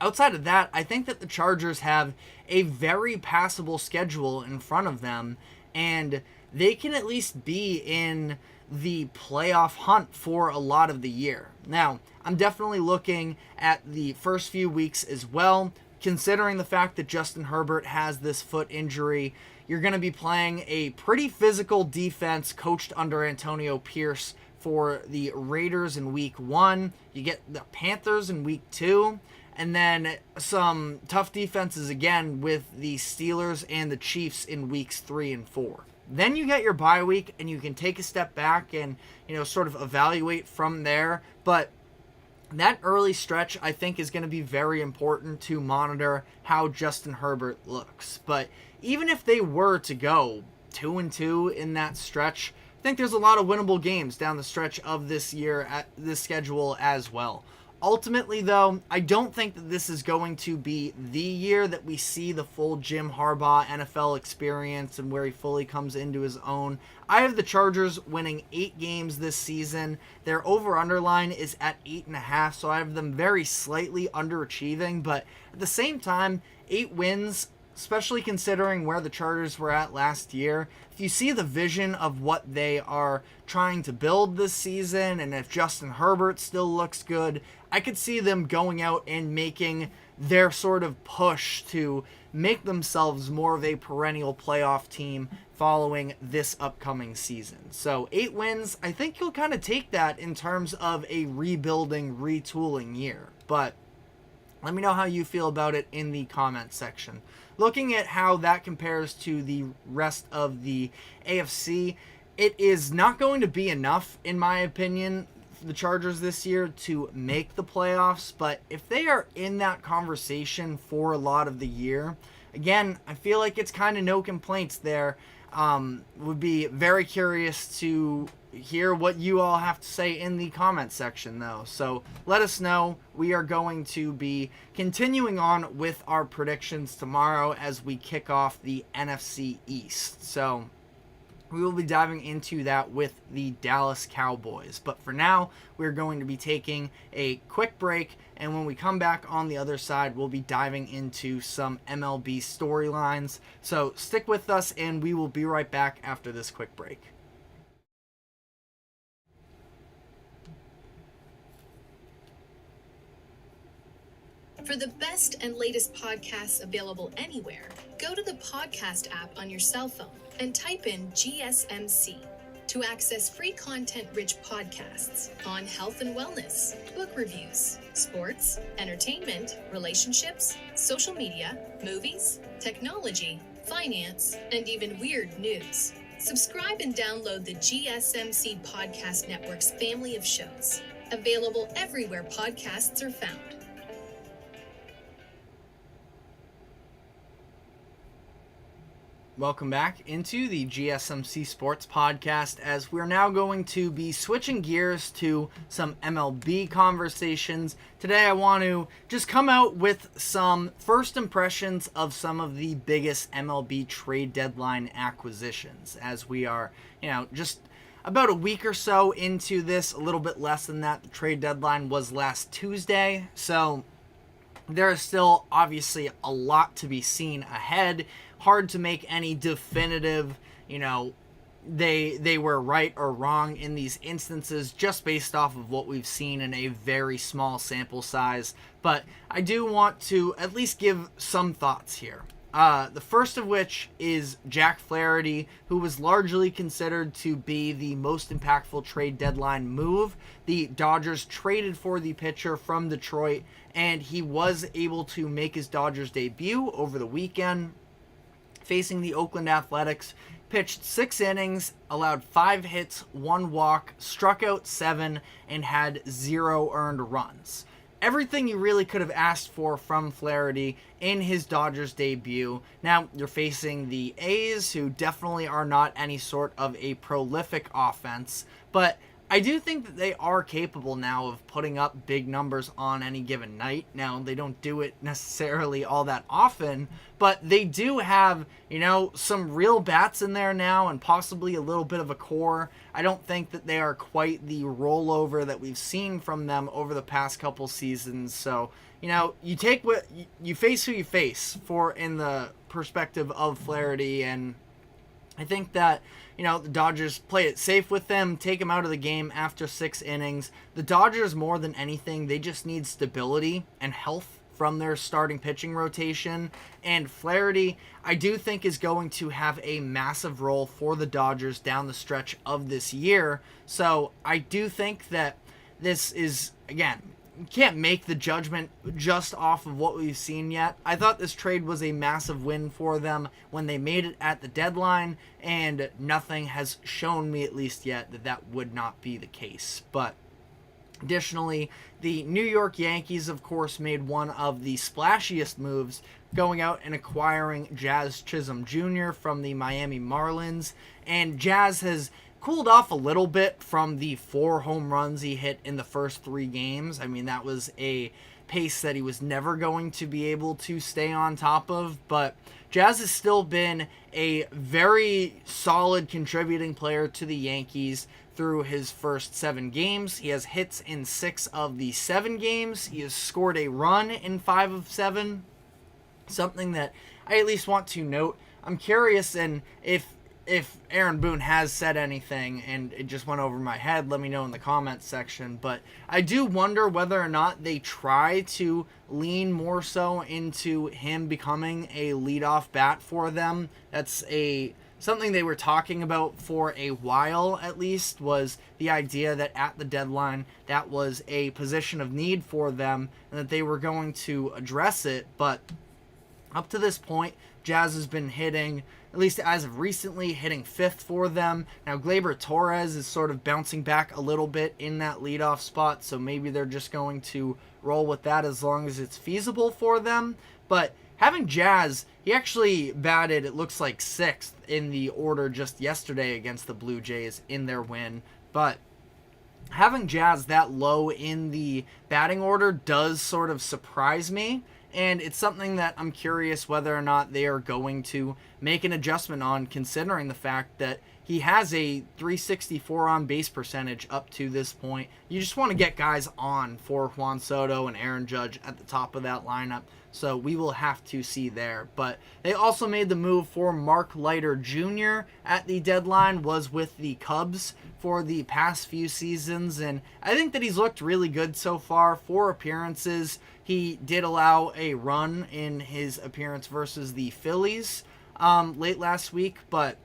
outside of that, I think that the Chargers have a very passable schedule in front of them, and they can at least be in the playoff hunt for a lot of the year. Now, I'm definitely looking at the first few weeks as well, considering the fact that Justin Herbert has this foot injury. You're going to be playing a pretty physical defense coached under Antonio Pierce for the Raiders in week 1. You get the Panthers in week 2. And then some tough defenses again with the Steelers and the Chiefs in weeks 3 and 4. Then you get your bye week, and you can take a step back and, sort of evaluate from there. But that early stretch, I think, is going to be very important to monitor how Justin Herbert looks. But even if they were to go 2-2 in that stretch, I think there's a lot of winnable games down the stretch of this year at this schedule as well. Ultimately, though, I don't think that this is going to be the year that we see the full Jim Harbaugh NFL experience and where he fully comes into his own. I have the Chargers winning 8 games this season. Their over-under line is at 8.5, so I have them very slightly underachieving. But at the same time, 8 wins, especially considering where the Chargers were at last year, if you see the vision of what they are trying to build this season, and if Justin Herbert still looks good, I could see them going out and making their sort of push to make themselves more of a perennial playoff team following this upcoming season. So 8 wins, I think you'll kind of take that in terms of a rebuilding, retooling year. But let me know how you feel about it in the comments section. Looking at how that compares to the rest of the AFC, it is not going to be enough, in my opinion, for the Chargers this year to make the playoffs. But if they are in that conversation for a lot of the year, again, I feel like it's kind of no complaints there. Would be very curious to hear what you all have to say in the comments section, though. So let us know. We are going to be continuing on with our predictions tomorrow as we kick off the NFC East. So we will be diving into that with the Dallas Cowboys. But for now, we're going to be taking a quick break, and when we come back on the other side, we'll be diving into some MLB storylines. So stick with us, and we will be right back after this quick break. For the best and latest podcasts available anywhere, go to the podcast app on your cell phone and type in GSMC to access free content-rich podcasts on health and wellness, book reviews, sports, entertainment, relationships, social media, movies, technology, finance, and even weird news. Subscribe and download the GSMC Podcast Network's family of shows, available everywhere podcasts are found. Welcome back into the GSMC Sports Podcast, as we're now going to be switching gears to some MLB conversations. Today I want to just come out with some first impressions of some of the biggest MLB trade deadline acquisitions, as we are, just about a week or so into this, a little bit less than that. The trade deadline was last Tuesday, so there is still obviously a lot to be seen ahead. Hard to make any definitive, they were right or wrong in these instances just based off of what we've seen in a very small sample size. But I do want to at least give some thoughts here. The first of which is Jack Flaherty, who was largely considered to be the most impactful trade deadline move. The Dodgers traded for the pitcher from Detroit, and he was able to make his Dodgers debut over the weekend, facing the Oakland Athletics. Pitched 6 innings, allowed 5 hits, 1 walk, struck out 7, and had 0 earned runs. Everything you really could have asked for from Flaherty in his Dodgers debut. Now, you're facing the A's, who definitely are not any sort of a prolific offense, but I do think that they are capable now of putting up big numbers on any given night. Now, they don't do it necessarily all that often, but they do have, some real bats in there now and possibly a little bit of a core. I don't think that they are quite the rollover that we've seen from them over the past couple seasons. So, you take what you face, who you face, for in the perspective of Flaherty, and I think that, the Dodgers play it safe with them, take them out of the game after 6 innings. The Dodgers, more than anything, they just need stability and health from their starting pitching rotation. And Flaherty, I do think, is going to have a massive role for the Dodgers down the stretch of this year. So I do think that this is, again, you can't make the judgment just off of what we've seen yet. I thought this trade was a massive win for them when they made it at the deadline, and nothing has shown me, at least yet, that that would not be the case. But additionally, the New York Yankees, of course, made one of the splashiest moves, going out and acquiring Jazz Chisholm Jr. from the Miami Marlins. And Jazz has cooled off a little bit from the 4 home runs he hit in the first 3 games. I mean, that was a pace that he was never going to be able to stay on top of, but Jazz has still been a very solid contributing player to the Yankees through his first 7 games. He has hits in 6 of the 7 games. He has scored a run in 5 of 7. Something that I at least want to note. I'm curious, and if Aaron Boone has said anything and it just went over my head, let me know in the comments section. But I do wonder whether or not they try to lean more so into him becoming a leadoff bat for them. That's something they were talking about for a while, at least, was the idea that at the deadline that was a position of need for them and that they were going to address it. But up to this point, Jazz has been hitting, at least as of recently, hitting 5th for them. Now, Gleyber Torres is sort of bouncing back a little bit in that leadoff spot, so maybe they're just going to roll with that as long as it's feasible for them. But having Jazz, he actually batted, it looks like, 6th in the order just yesterday against the Blue Jays in their win. But having Jazz that low in the batting order does sort of surprise me. And it's something that I'm curious whether or not they are going to make an adjustment on, considering the fact that he has a 364 on base percentage up to this point. You just want to get guys on for Juan Soto and Aaron Judge at the top of that lineup. So we will have to see there. But they also made the move for Mark Leiter Jr. at the deadline, was with the Cubs for the past few seasons. And I think that he's looked really good so far. 4 appearances. He did allow a run in his appearance versus the Phillies late last week. But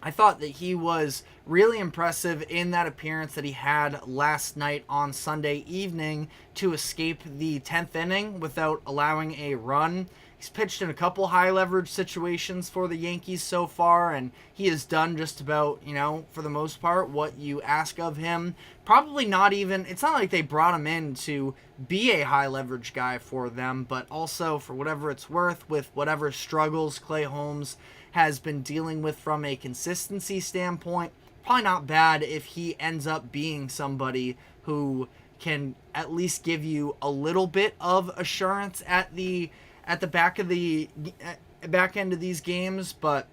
I thought that he was really impressive in that appearance that he had last night on Sunday evening to escape the 10th inning without allowing a run. He's pitched in a couple high leverage situations for the Yankees so far, and he has done just about, for the most part, what you ask of him. Probably not even, it's not like they brought him in to be a high leverage guy for them, but also for whatever it's worth, with whatever struggles Clay Holmes has been dealing with from a consistency standpoint, probably not bad if he ends up being somebody who can at least give you a little bit of assurance at the back end of these games. But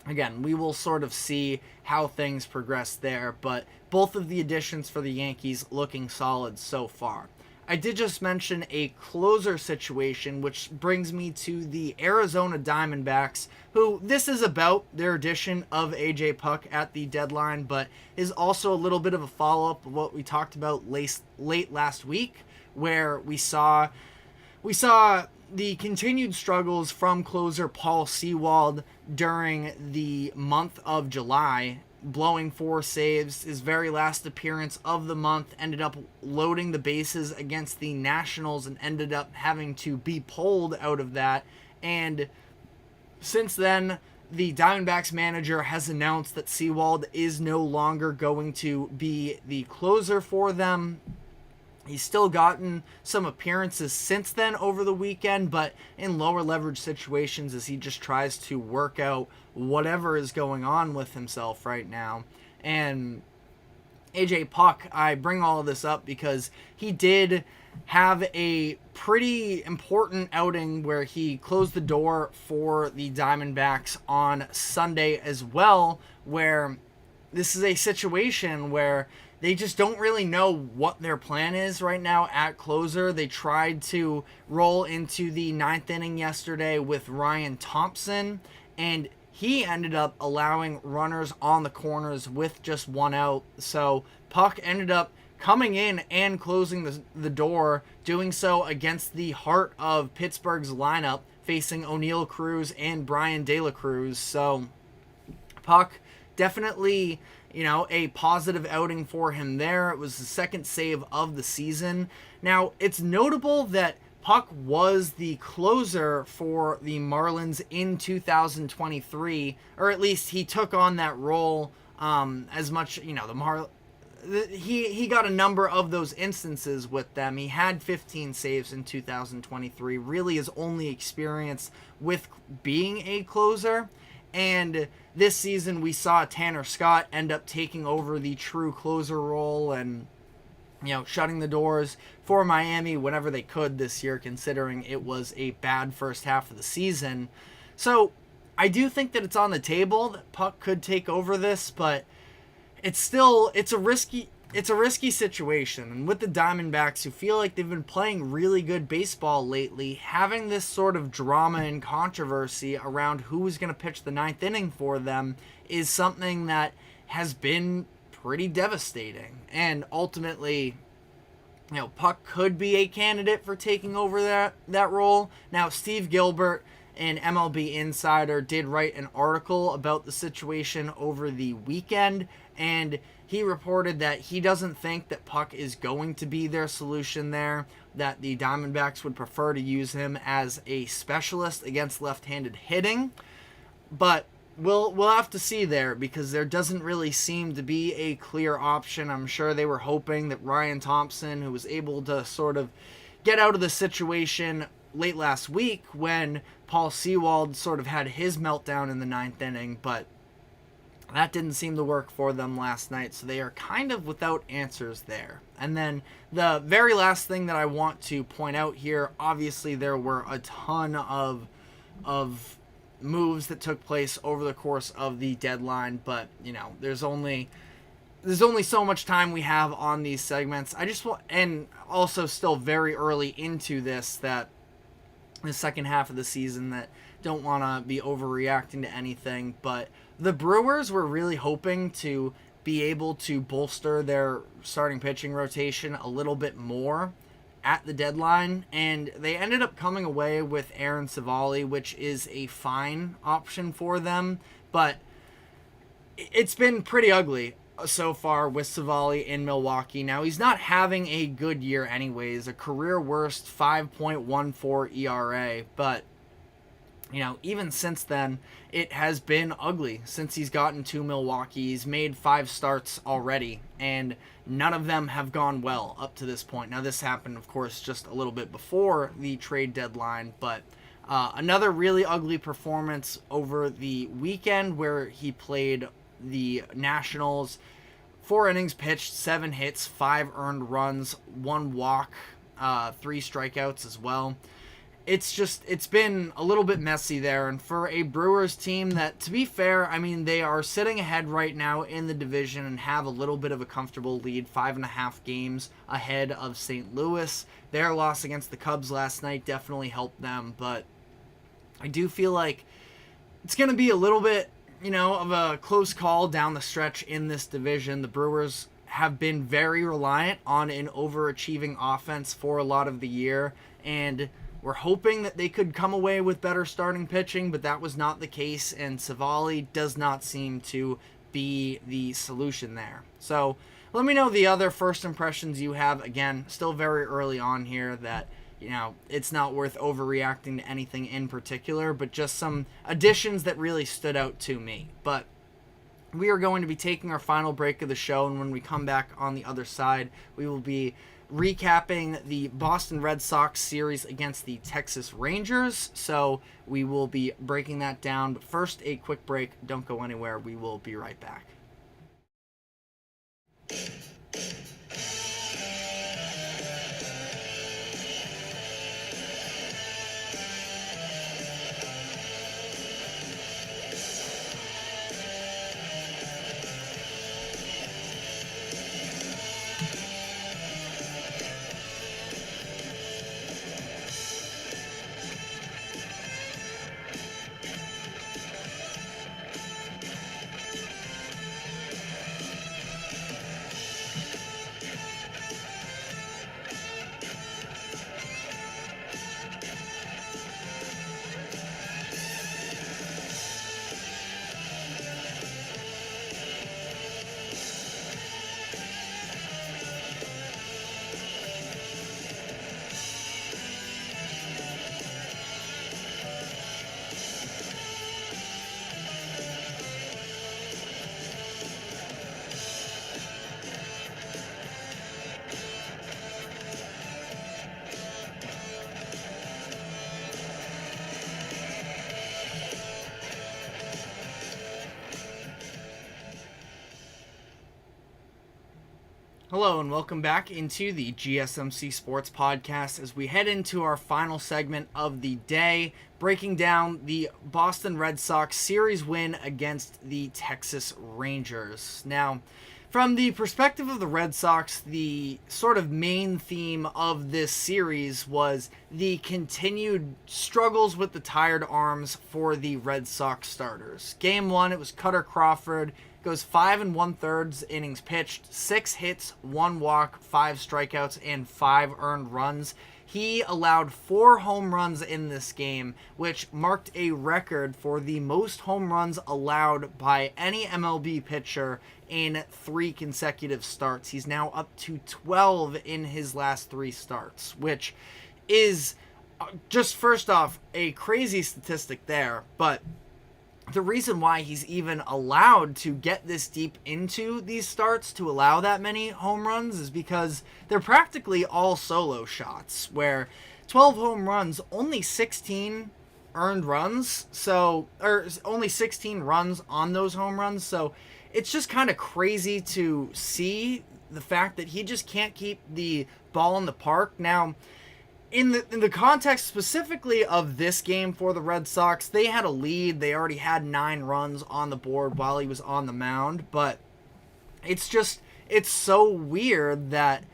again, we will sort of see how things progress there. But both of the additions for the Yankees looking solid so far. I did just mention a closer situation, which brings me to the Arizona Diamondbacks, who this is about their addition of A.J. Puck at the deadline, but is also a little bit of a follow-up of what we talked about late last week, where we saw the continued struggles from closer Paul Sewald during the month of July, blowing 4 saves. His very last appearance of the month ended up loading the bases against the Nationals and ended up having to be pulled out of that. And since then, the Diamondbacks manager has announced that Sewald is no longer going to be the closer for them. He's still gotten some appearances since then over the weekend, but in lower leverage situations as he just tries to work out whatever is going on with himself right now. And AJ Puck, I bring all of this up because he did have a pretty important outing where he closed the door for the Diamondbacks on Sunday as well, where this is a situation where they just don't really know what their plan is right now at closer. They tried to roll into the 9th inning yesterday with Ryan Thompson, and he ended up allowing runners on the corners with just 1 out. So Puck ended up coming in and closing the door, doing so against the heart of Pittsburgh's lineup, facing O'Neal Cruz and Brian De La Cruz. So Puck definitely, a positive outing for him there. It was the 2nd save of the season. Now, it's notable that Puck was the closer for the Marlins in 2023, or at least he took on that role as much, he got a number of those instances with them. He had 15 saves in 2023, really his only experience with being a closer. And this season we saw Tanner Scott end up taking over the true closer role and, shutting the doors for Miami whenever they could this year, considering it was a bad first half of the season. So I do think that it's on the table that Puck could take over this, but it's a risky situation. And with the Diamondbacks, who feel like they've been playing really good baseball lately, having this sort of drama and controversy around who is going to pitch the 9th inning for them is something that has been pretty devastating. And ultimately, Puck could be a candidate for taking over that role. Now, Steve Gilbert, an MLB insider, did write an article about the situation over the weekend, and he reported that he doesn't think that Puck is going to be their solution there, that the Diamondbacks would prefer to use him as a specialist against left-handed hitting. But we'll have to see there, because there doesn't really seem to be a clear option. I'm sure they were hoping that Ryan Thompson, who was able to sort of get out of the situation late last week when Paul Sewald sort of had his meltdown in the 9th inning, but that didn't seem to work for them last night, so they are kind of without answers there. And then the very last thing that I want to point out here, obviously there were a ton of moves that took place over the course of the deadline, but there's only so much time we have on these segments. I just want, and also still very early into the second half of the season, that don't want to be overreacting to anything, but the Brewers were really hoping to be able to bolster their starting pitching rotation a little bit more at the deadline, and they ended up coming away with Aaron Civale, which is a fine option for them, but it's been pretty ugly so far with Civale in Milwaukee. Now, he's not having a good year anyways, a career worst 5.14 ERA, but even since then, it has been ugly since he's gotten to Milwaukee. He's made 5 starts already, and none of them have gone well up to this point. Now, this happened, of course, just a little bit before the trade deadline, but another really ugly performance over the weekend where he played the Nationals. 4 innings pitched, 7 hits, 5 earned runs, 1 walk, 3 strikeouts as well. It's been a little bit messy there, and for a Brewers team that, to be fair, they are sitting ahead right now in the division and have a little bit of a comfortable lead, 5.5 games ahead of St. Louis. Their loss against the Cubs last night definitely helped them, but I do feel like it's going to be a little bit, of a close call down the stretch in this division. The Brewers have been very reliant on an overachieving offense for a lot of the year, and we're hoping that they could come away with better starting pitching, but that was not the case, and Civale does not seem to be the solution there. So let me know the other first impressions you have. Again, still very early on here, that it's not worth overreacting to anything in particular, but just some additions that really stood out to me. But we are going to be taking our final break of the show, and when we come back on the other side, we will be recapping the Boston Red Sox series against the Texas Rangers. So we will be breaking that down. But first, a quick break. Don't go anywhere. We will be right back. Hello and welcome back into the GSMC Sports Podcast as we head into our final segment of the day, breaking down the Boston Red Sox series win against the Texas Rangers. Now, from the perspective of the Red Sox, the sort of main theme of this series was the continued struggles with the tired arms for the Red Sox starters. Game 1, it was Cutter Crawford. Goes 5 1/3 innings pitched, 6 hits, 1 walk, 5 strikeouts, and 5 earned runs. He allowed 4 home runs in this game, which marked a record for the most home runs allowed by any MLB pitcher in 3 consecutive starts. He's now up to 12 in his last 3 starts, which is just first off a crazy statistic there, but the reason why he's even allowed to get this deep into these starts, to allow that many home runs, is because they're practically all solo shots, where 12 home runs, only 16 earned runs, or only 16 runs on those home runs, so it's just kind of crazy to see the fact that he just can't keep the ball in the park. Now, in the context specifically of this game for the Red Sox, they had a lead. They already had 9 runs on the board while he was on the mound, but it's so weird that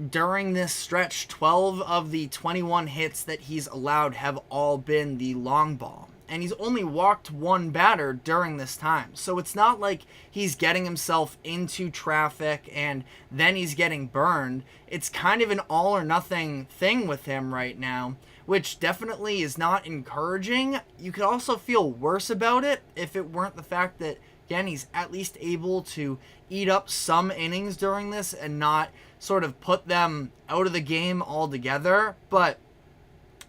during this stretch, 12 of the 21 hits that he's allowed have all been the long ball. And he's only walked 1 batter during this time. So it's not like he's getting himself into traffic and then he's getting burned. It's kind of an all or nothing thing with him right now, which definitely is not encouraging. You could also feel worse about it if it weren't the fact that, again, he's at least able to eat up some innings during this and not sort of put them out of the game altogether. But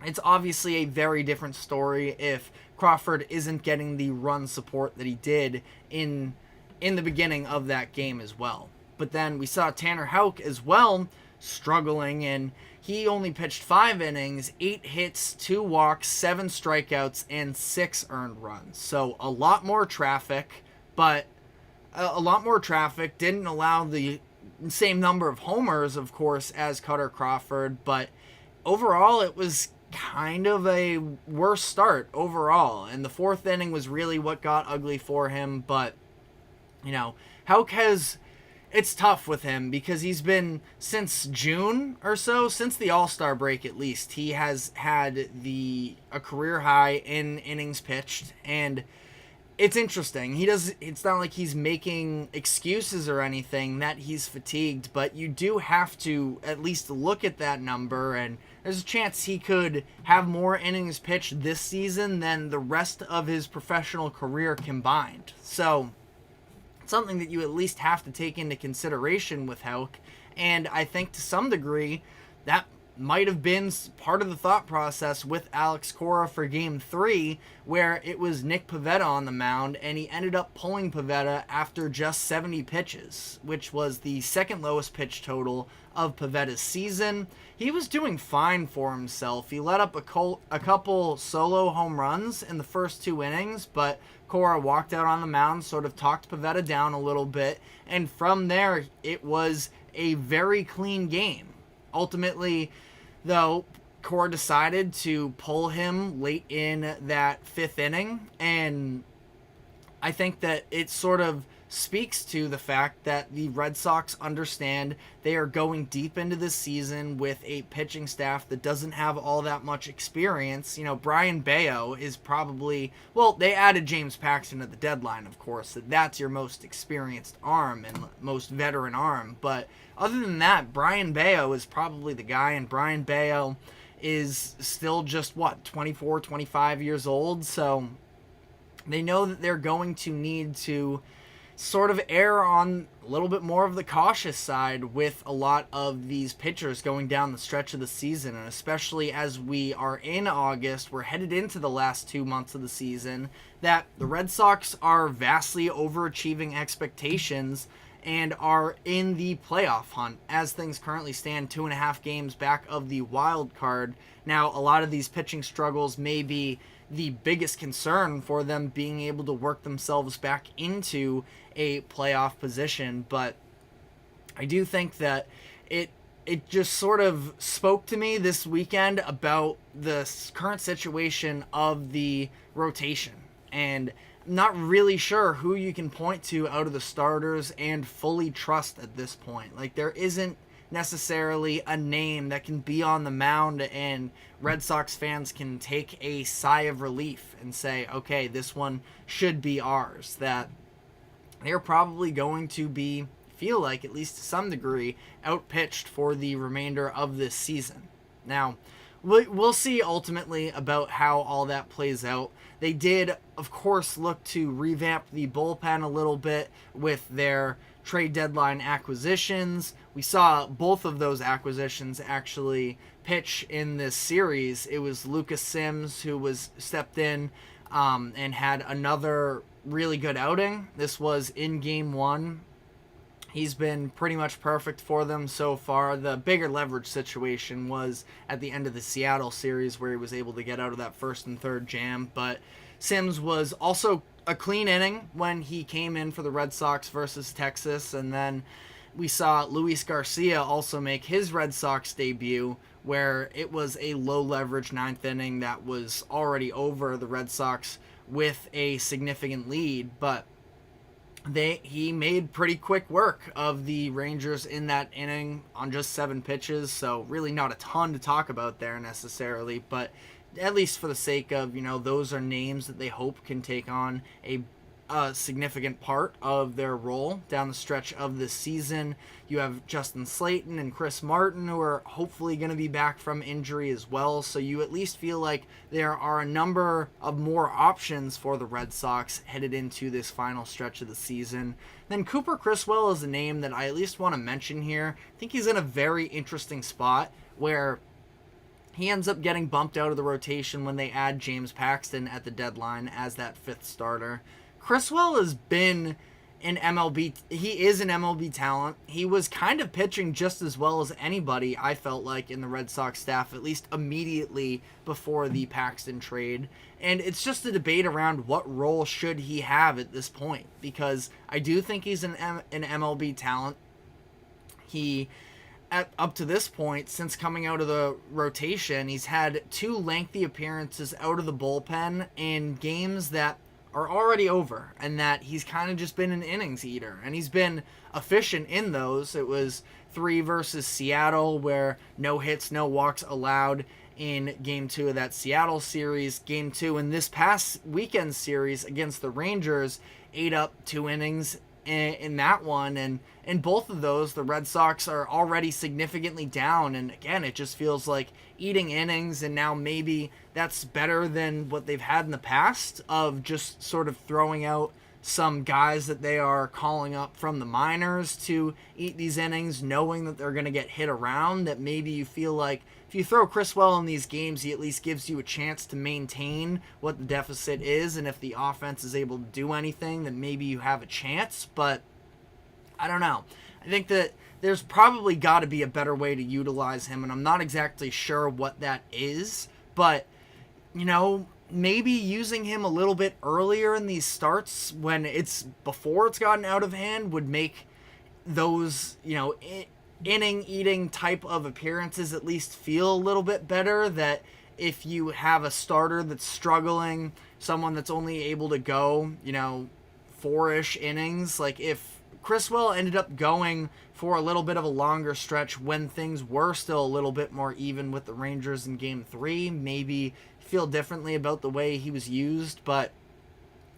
it's obviously a very different story if Crawford isn't getting the run support that he did in the beginning of that game as well. But then we saw Tanner Houck as well struggling, and he only pitched 5 innings, 8 hits, 2 walks, 7 strikeouts, and 6 earned runs. So a lot more traffic, but didn't allow the same number of homers, of course, as Cutter Crawford, but overall it was kind of a worse start overall, and the 4th inning was really what got ugly for him. But Houck it's tough with him because he's been, since June or so, since the All-Star break at least, he has had a career high in innings pitched, and it's interesting. It's not like he's making excuses or anything that he's fatigued, but you do have to at least look at that number, and there's a chance he could have more innings pitched this season than the rest of his professional career combined. So it's something that you at least have to take into consideration with Houck, and I think to some degree that might have been part of the thought process with Alex Cora for Game 3, where it was Nick Pivetta on the mound, and he ended up pulling Pivetta after just 70 pitches, which was the 2nd lowest pitch total of Pivetta's season. He was doing fine for himself. He let up a couple solo home runs in the first 2 innings, but Cora walked out on the mound, sort of talked Pivetta down a little bit, and from there it was a very clean game. Ultimately, though, Cora decided to pull him late in that 5th inning, and I think that it sort of speaks to the fact that the Red Sox understand they are going deep into this season with a pitching staff that doesn't have all that much experience. Brian Bayo is probably, they added James Paxton at the deadline, of course. That's your most experienced arm and most veteran arm, but other than that, Brian Bayo is probably the guy, and Brian Bayo is still just, 24, 25 years old, so they know that they're going to need to sort of err on a little bit more of the cautious side with a lot of these pitchers going down the stretch of the season, and especially as we are in August, we're headed into the last 2 months of the season, that the Red Sox are vastly overachieving expectations and are in the playoff hunt as things currently stand, 2.5 games back of the wild card. Now, a lot of these pitching struggles may be the biggest concern for them being able to work themselves back into a playoff position, but I do think that it just sort of spoke to me this weekend about the current situation of the rotation, and not really sure who you can point to out of the starters and fully trust at this point. Like, there isn't necessarily a name that can be on the mound and Red Sox fans can take a sigh of relief and say, okay, this one should be ours. That they're probably going to be, feel like, at least to some degree, outpitched for the remainder of this season. Now, we'll see ultimately about how all that plays out. They did, of course, look to revamp the bullpen a little bit with their trade deadline acquisitions. We saw both of those acquisitions actually pitch in this series. It was Lucas Sims who was stepped in and had another really good outing. This was in Game 1. He's been pretty much perfect for them so far. The bigger leverage situation was at the end of the Seattle series where he was able to get out of that first and third jam. But Sims was also a clean inning when he came in for the Red Sox versus Texas. And then we saw Luis Garcia also make his Red Sox debut, where it was a low leverage ninth inning that was already over the Red Sox with a significant lead, but he made pretty quick work of the Rangers in that inning on just 7 pitches, so really not a ton to talk about there necessarily, but at least for the sake of, those are names that they hope can take on a significant part of their role down the stretch of this season. You have Justin Slayton and Chris Martin, who are hopefully going to be back from injury as well, so you at least feel like there are a number of more options for the Red Sox headed into this final stretch of the season. Then Cooper Criswell is a name that I at least want to mention here. I think he's in a very interesting spot where he ends up getting bumped out of the rotation when they add James Paxton at the deadline as that 5th starter. Criswell has been an he is an MLB talent. He was kind of pitching just as well as anybody, I felt like, in the Red Sox staff, at least immediately before the Paxton trade. And it's just a debate around what role should he have at this point, because I do think he's an MLB talent. He, up to this point, since coming out of the rotation, he's had 2 lengthy appearances out of the bullpen in games that are already over, and that he's kind of just been an innings eater, and he's been efficient in those. It was 3 versus Seattle, where no hits, no walks allowed in Game 2 of that Seattle series. Game 2 in this past weekend series against the Rangers, ate up 2 innings in that one, and in both of those, the Red Sox are already significantly down, and again, it just feels like eating innings, and now maybe that's better than what they've had in the past of just sort of throwing out some guys that they are calling up from the minors to eat these innings, knowing that they're going to get hit around, that maybe you feel like if you throw Criswell in these games, he at least gives you a chance to maintain what the deficit is, and if the offense is able to do anything, then maybe you have a chance, but I don't know. I think that there's probably got to be a better way to utilize him, and I'm not exactly sure what that is, but, maybe using him a little bit earlier in these starts when before it's gotten out of hand would make those, inning-eating type of appearances at least feel a little bit better, that if you have a starter that's struggling, someone that's only able to go, 4-ish innings, like if Criswell ended up going for a little bit of a longer stretch when things were still a little bit more even with the Rangers in Game 3, maybe feel differently about the way he was used, but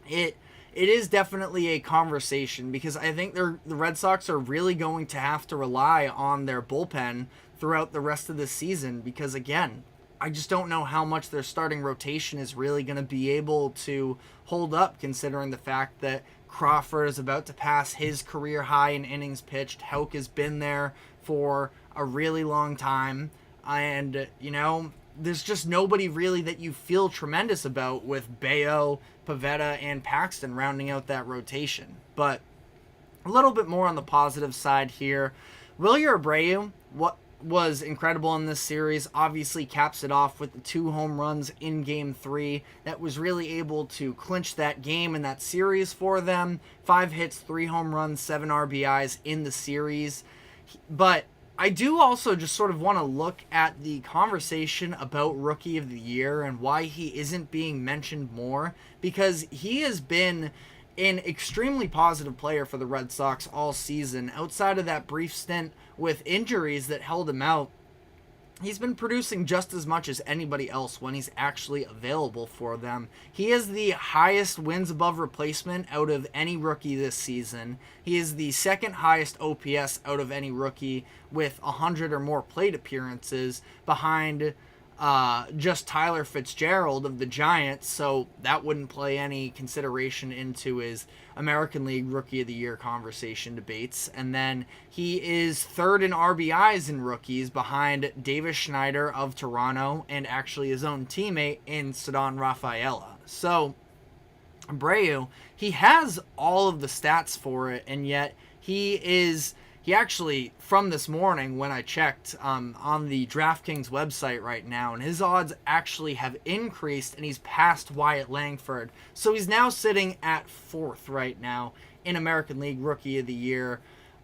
it is definitely a conversation, because I think the Red Sox are really going to have to rely on their bullpen throughout the rest of the season, because again, I just don't know how much their starting rotation is really going to be able to hold up, considering the fact that Crawford is about to pass his career high in innings pitched. Houck has been there for a really long time, and there's just nobody really that you feel tremendous about with Bayo, Pivetta, and Paxton rounding out that rotation. But a little bit more on the positive side here. Wilyer Abreu, what was incredible in this series, obviously caps it off with the 2 home runs in Game 3 that was really able to clinch that game and that series for them. 5 hits, 3 home runs, 7 RBIs in the series. But I do also just sort of want to look at the conversation about Rookie of the Year and why he isn't being mentioned more, because he has been an extremely positive player for the Red Sox all season. Outside of that brief stint with injuries that held him out, he's been producing just as much as anybody else when he's actually available for them. He is the highest wins above replacement out of any rookie this season. He is the second highest OPS out of any rookie with 100 or more plate appearances, behind just Tyler Fitzgerald of the Giants, so that wouldn't play any consideration into his American League Rookie of the Year conversation debates. And then he is 3rd in RBIs in rookies, behind Davis Schneider of Toronto and actually his own teammate in Ceddanne Rafaela. So Abreu, he has all of the stats for it, and yet he actually, from this morning when I checked on the DraftKings website right now, and his odds actually have increased, and he's passed Wyatt Langford. So he's now sitting at 4th right now in American League Rookie of the Year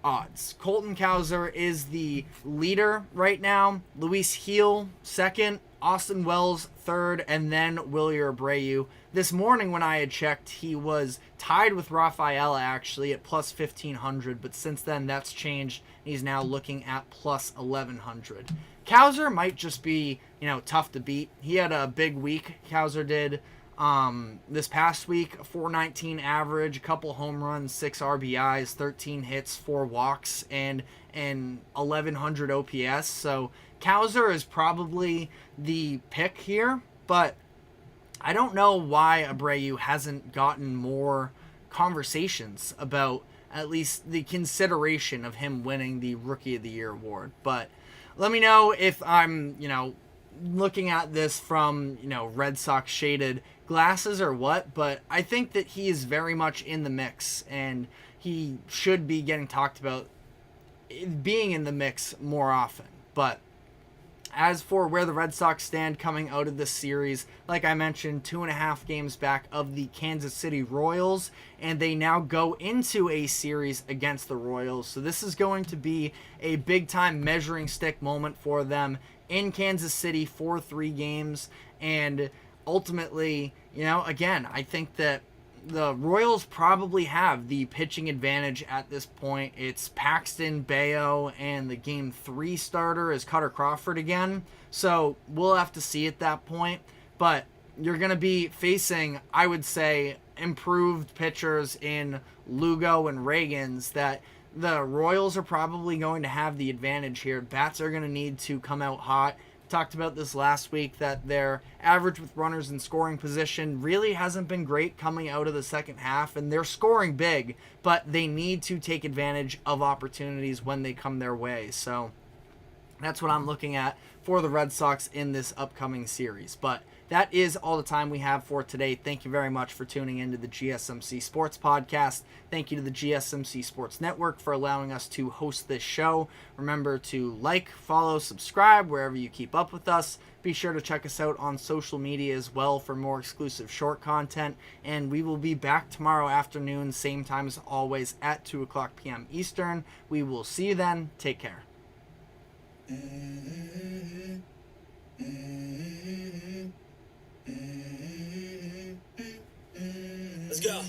odds. Colton Cowser is the leader right now. Luis Heel, second. Austin Wells, third. And then Wilyer Abreu. This morning when I had checked, he was tied with Rafaela actually at plus 1,500. But since then, that's changed. He's now looking at plus 1,100. Cowser might just be, tough to beat. He had a big week. Cowser did. This past week, a 419 average, a couple home runs, 6 RBIs, 13 hits, 4 walks, and an 1,100 OPS. So Cowser is probably the pick here, but I don't know why Abreu hasn't gotten more conversations about at least the consideration of him winning the Rookie of the Year award. But let me know if I'm, looking at this from, Red Sox shaded glasses or what, but I think that he is very much in the mix, and he should be getting talked about being in the mix more often. But as for where the Red Sox stand coming out of this series, like I mentioned, 2.5 games back of the Kansas City Royals, and they now go into a series against the Royals. So this is going to be a big-time measuring stick moment for them in Kansas City for 3 games. And ultimately, again, I think that the Royals probably have the pitching advantage at this point. It's Paxton, Bayo, and the Game 3 starter is Cutter Crawford again. So we'll have to see at that point. But you're going to be facing, I would say, improved pitchers in Lugo and Reagans that the Royals are probably going to have the advantage here. Bats are going to need to come out hot. Talked about this last week that their average with runners in scoring position really hasn't been great coming out of the second half, and they're scoring big, but they need to take advantage of opportunities when they come their way. So that's what I'm looking at for the Red Sox in this upcoming series. But that is all the time we have for today. Thank you very much for tuning into the GSMC Sports Podcast. Thank you to the GSMC Sports Network for allowing us to host this show. Remember to like, follow, subscribe wherever you keep up with us. Be sure to check us out on social media as well for more exclusive short content. And we will be back tomorrow afternoon, same time as always at 2 o'clock p.m. Eastern. We will see you then. Take care. Let's go.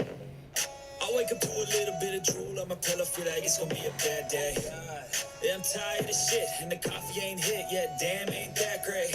I wake up to a little bit of drool on my pillow, feel like it's gonna be a bad day. Yeah, I'm tired of shit, and the coffee ain't hit yet. Damn, ain't that great.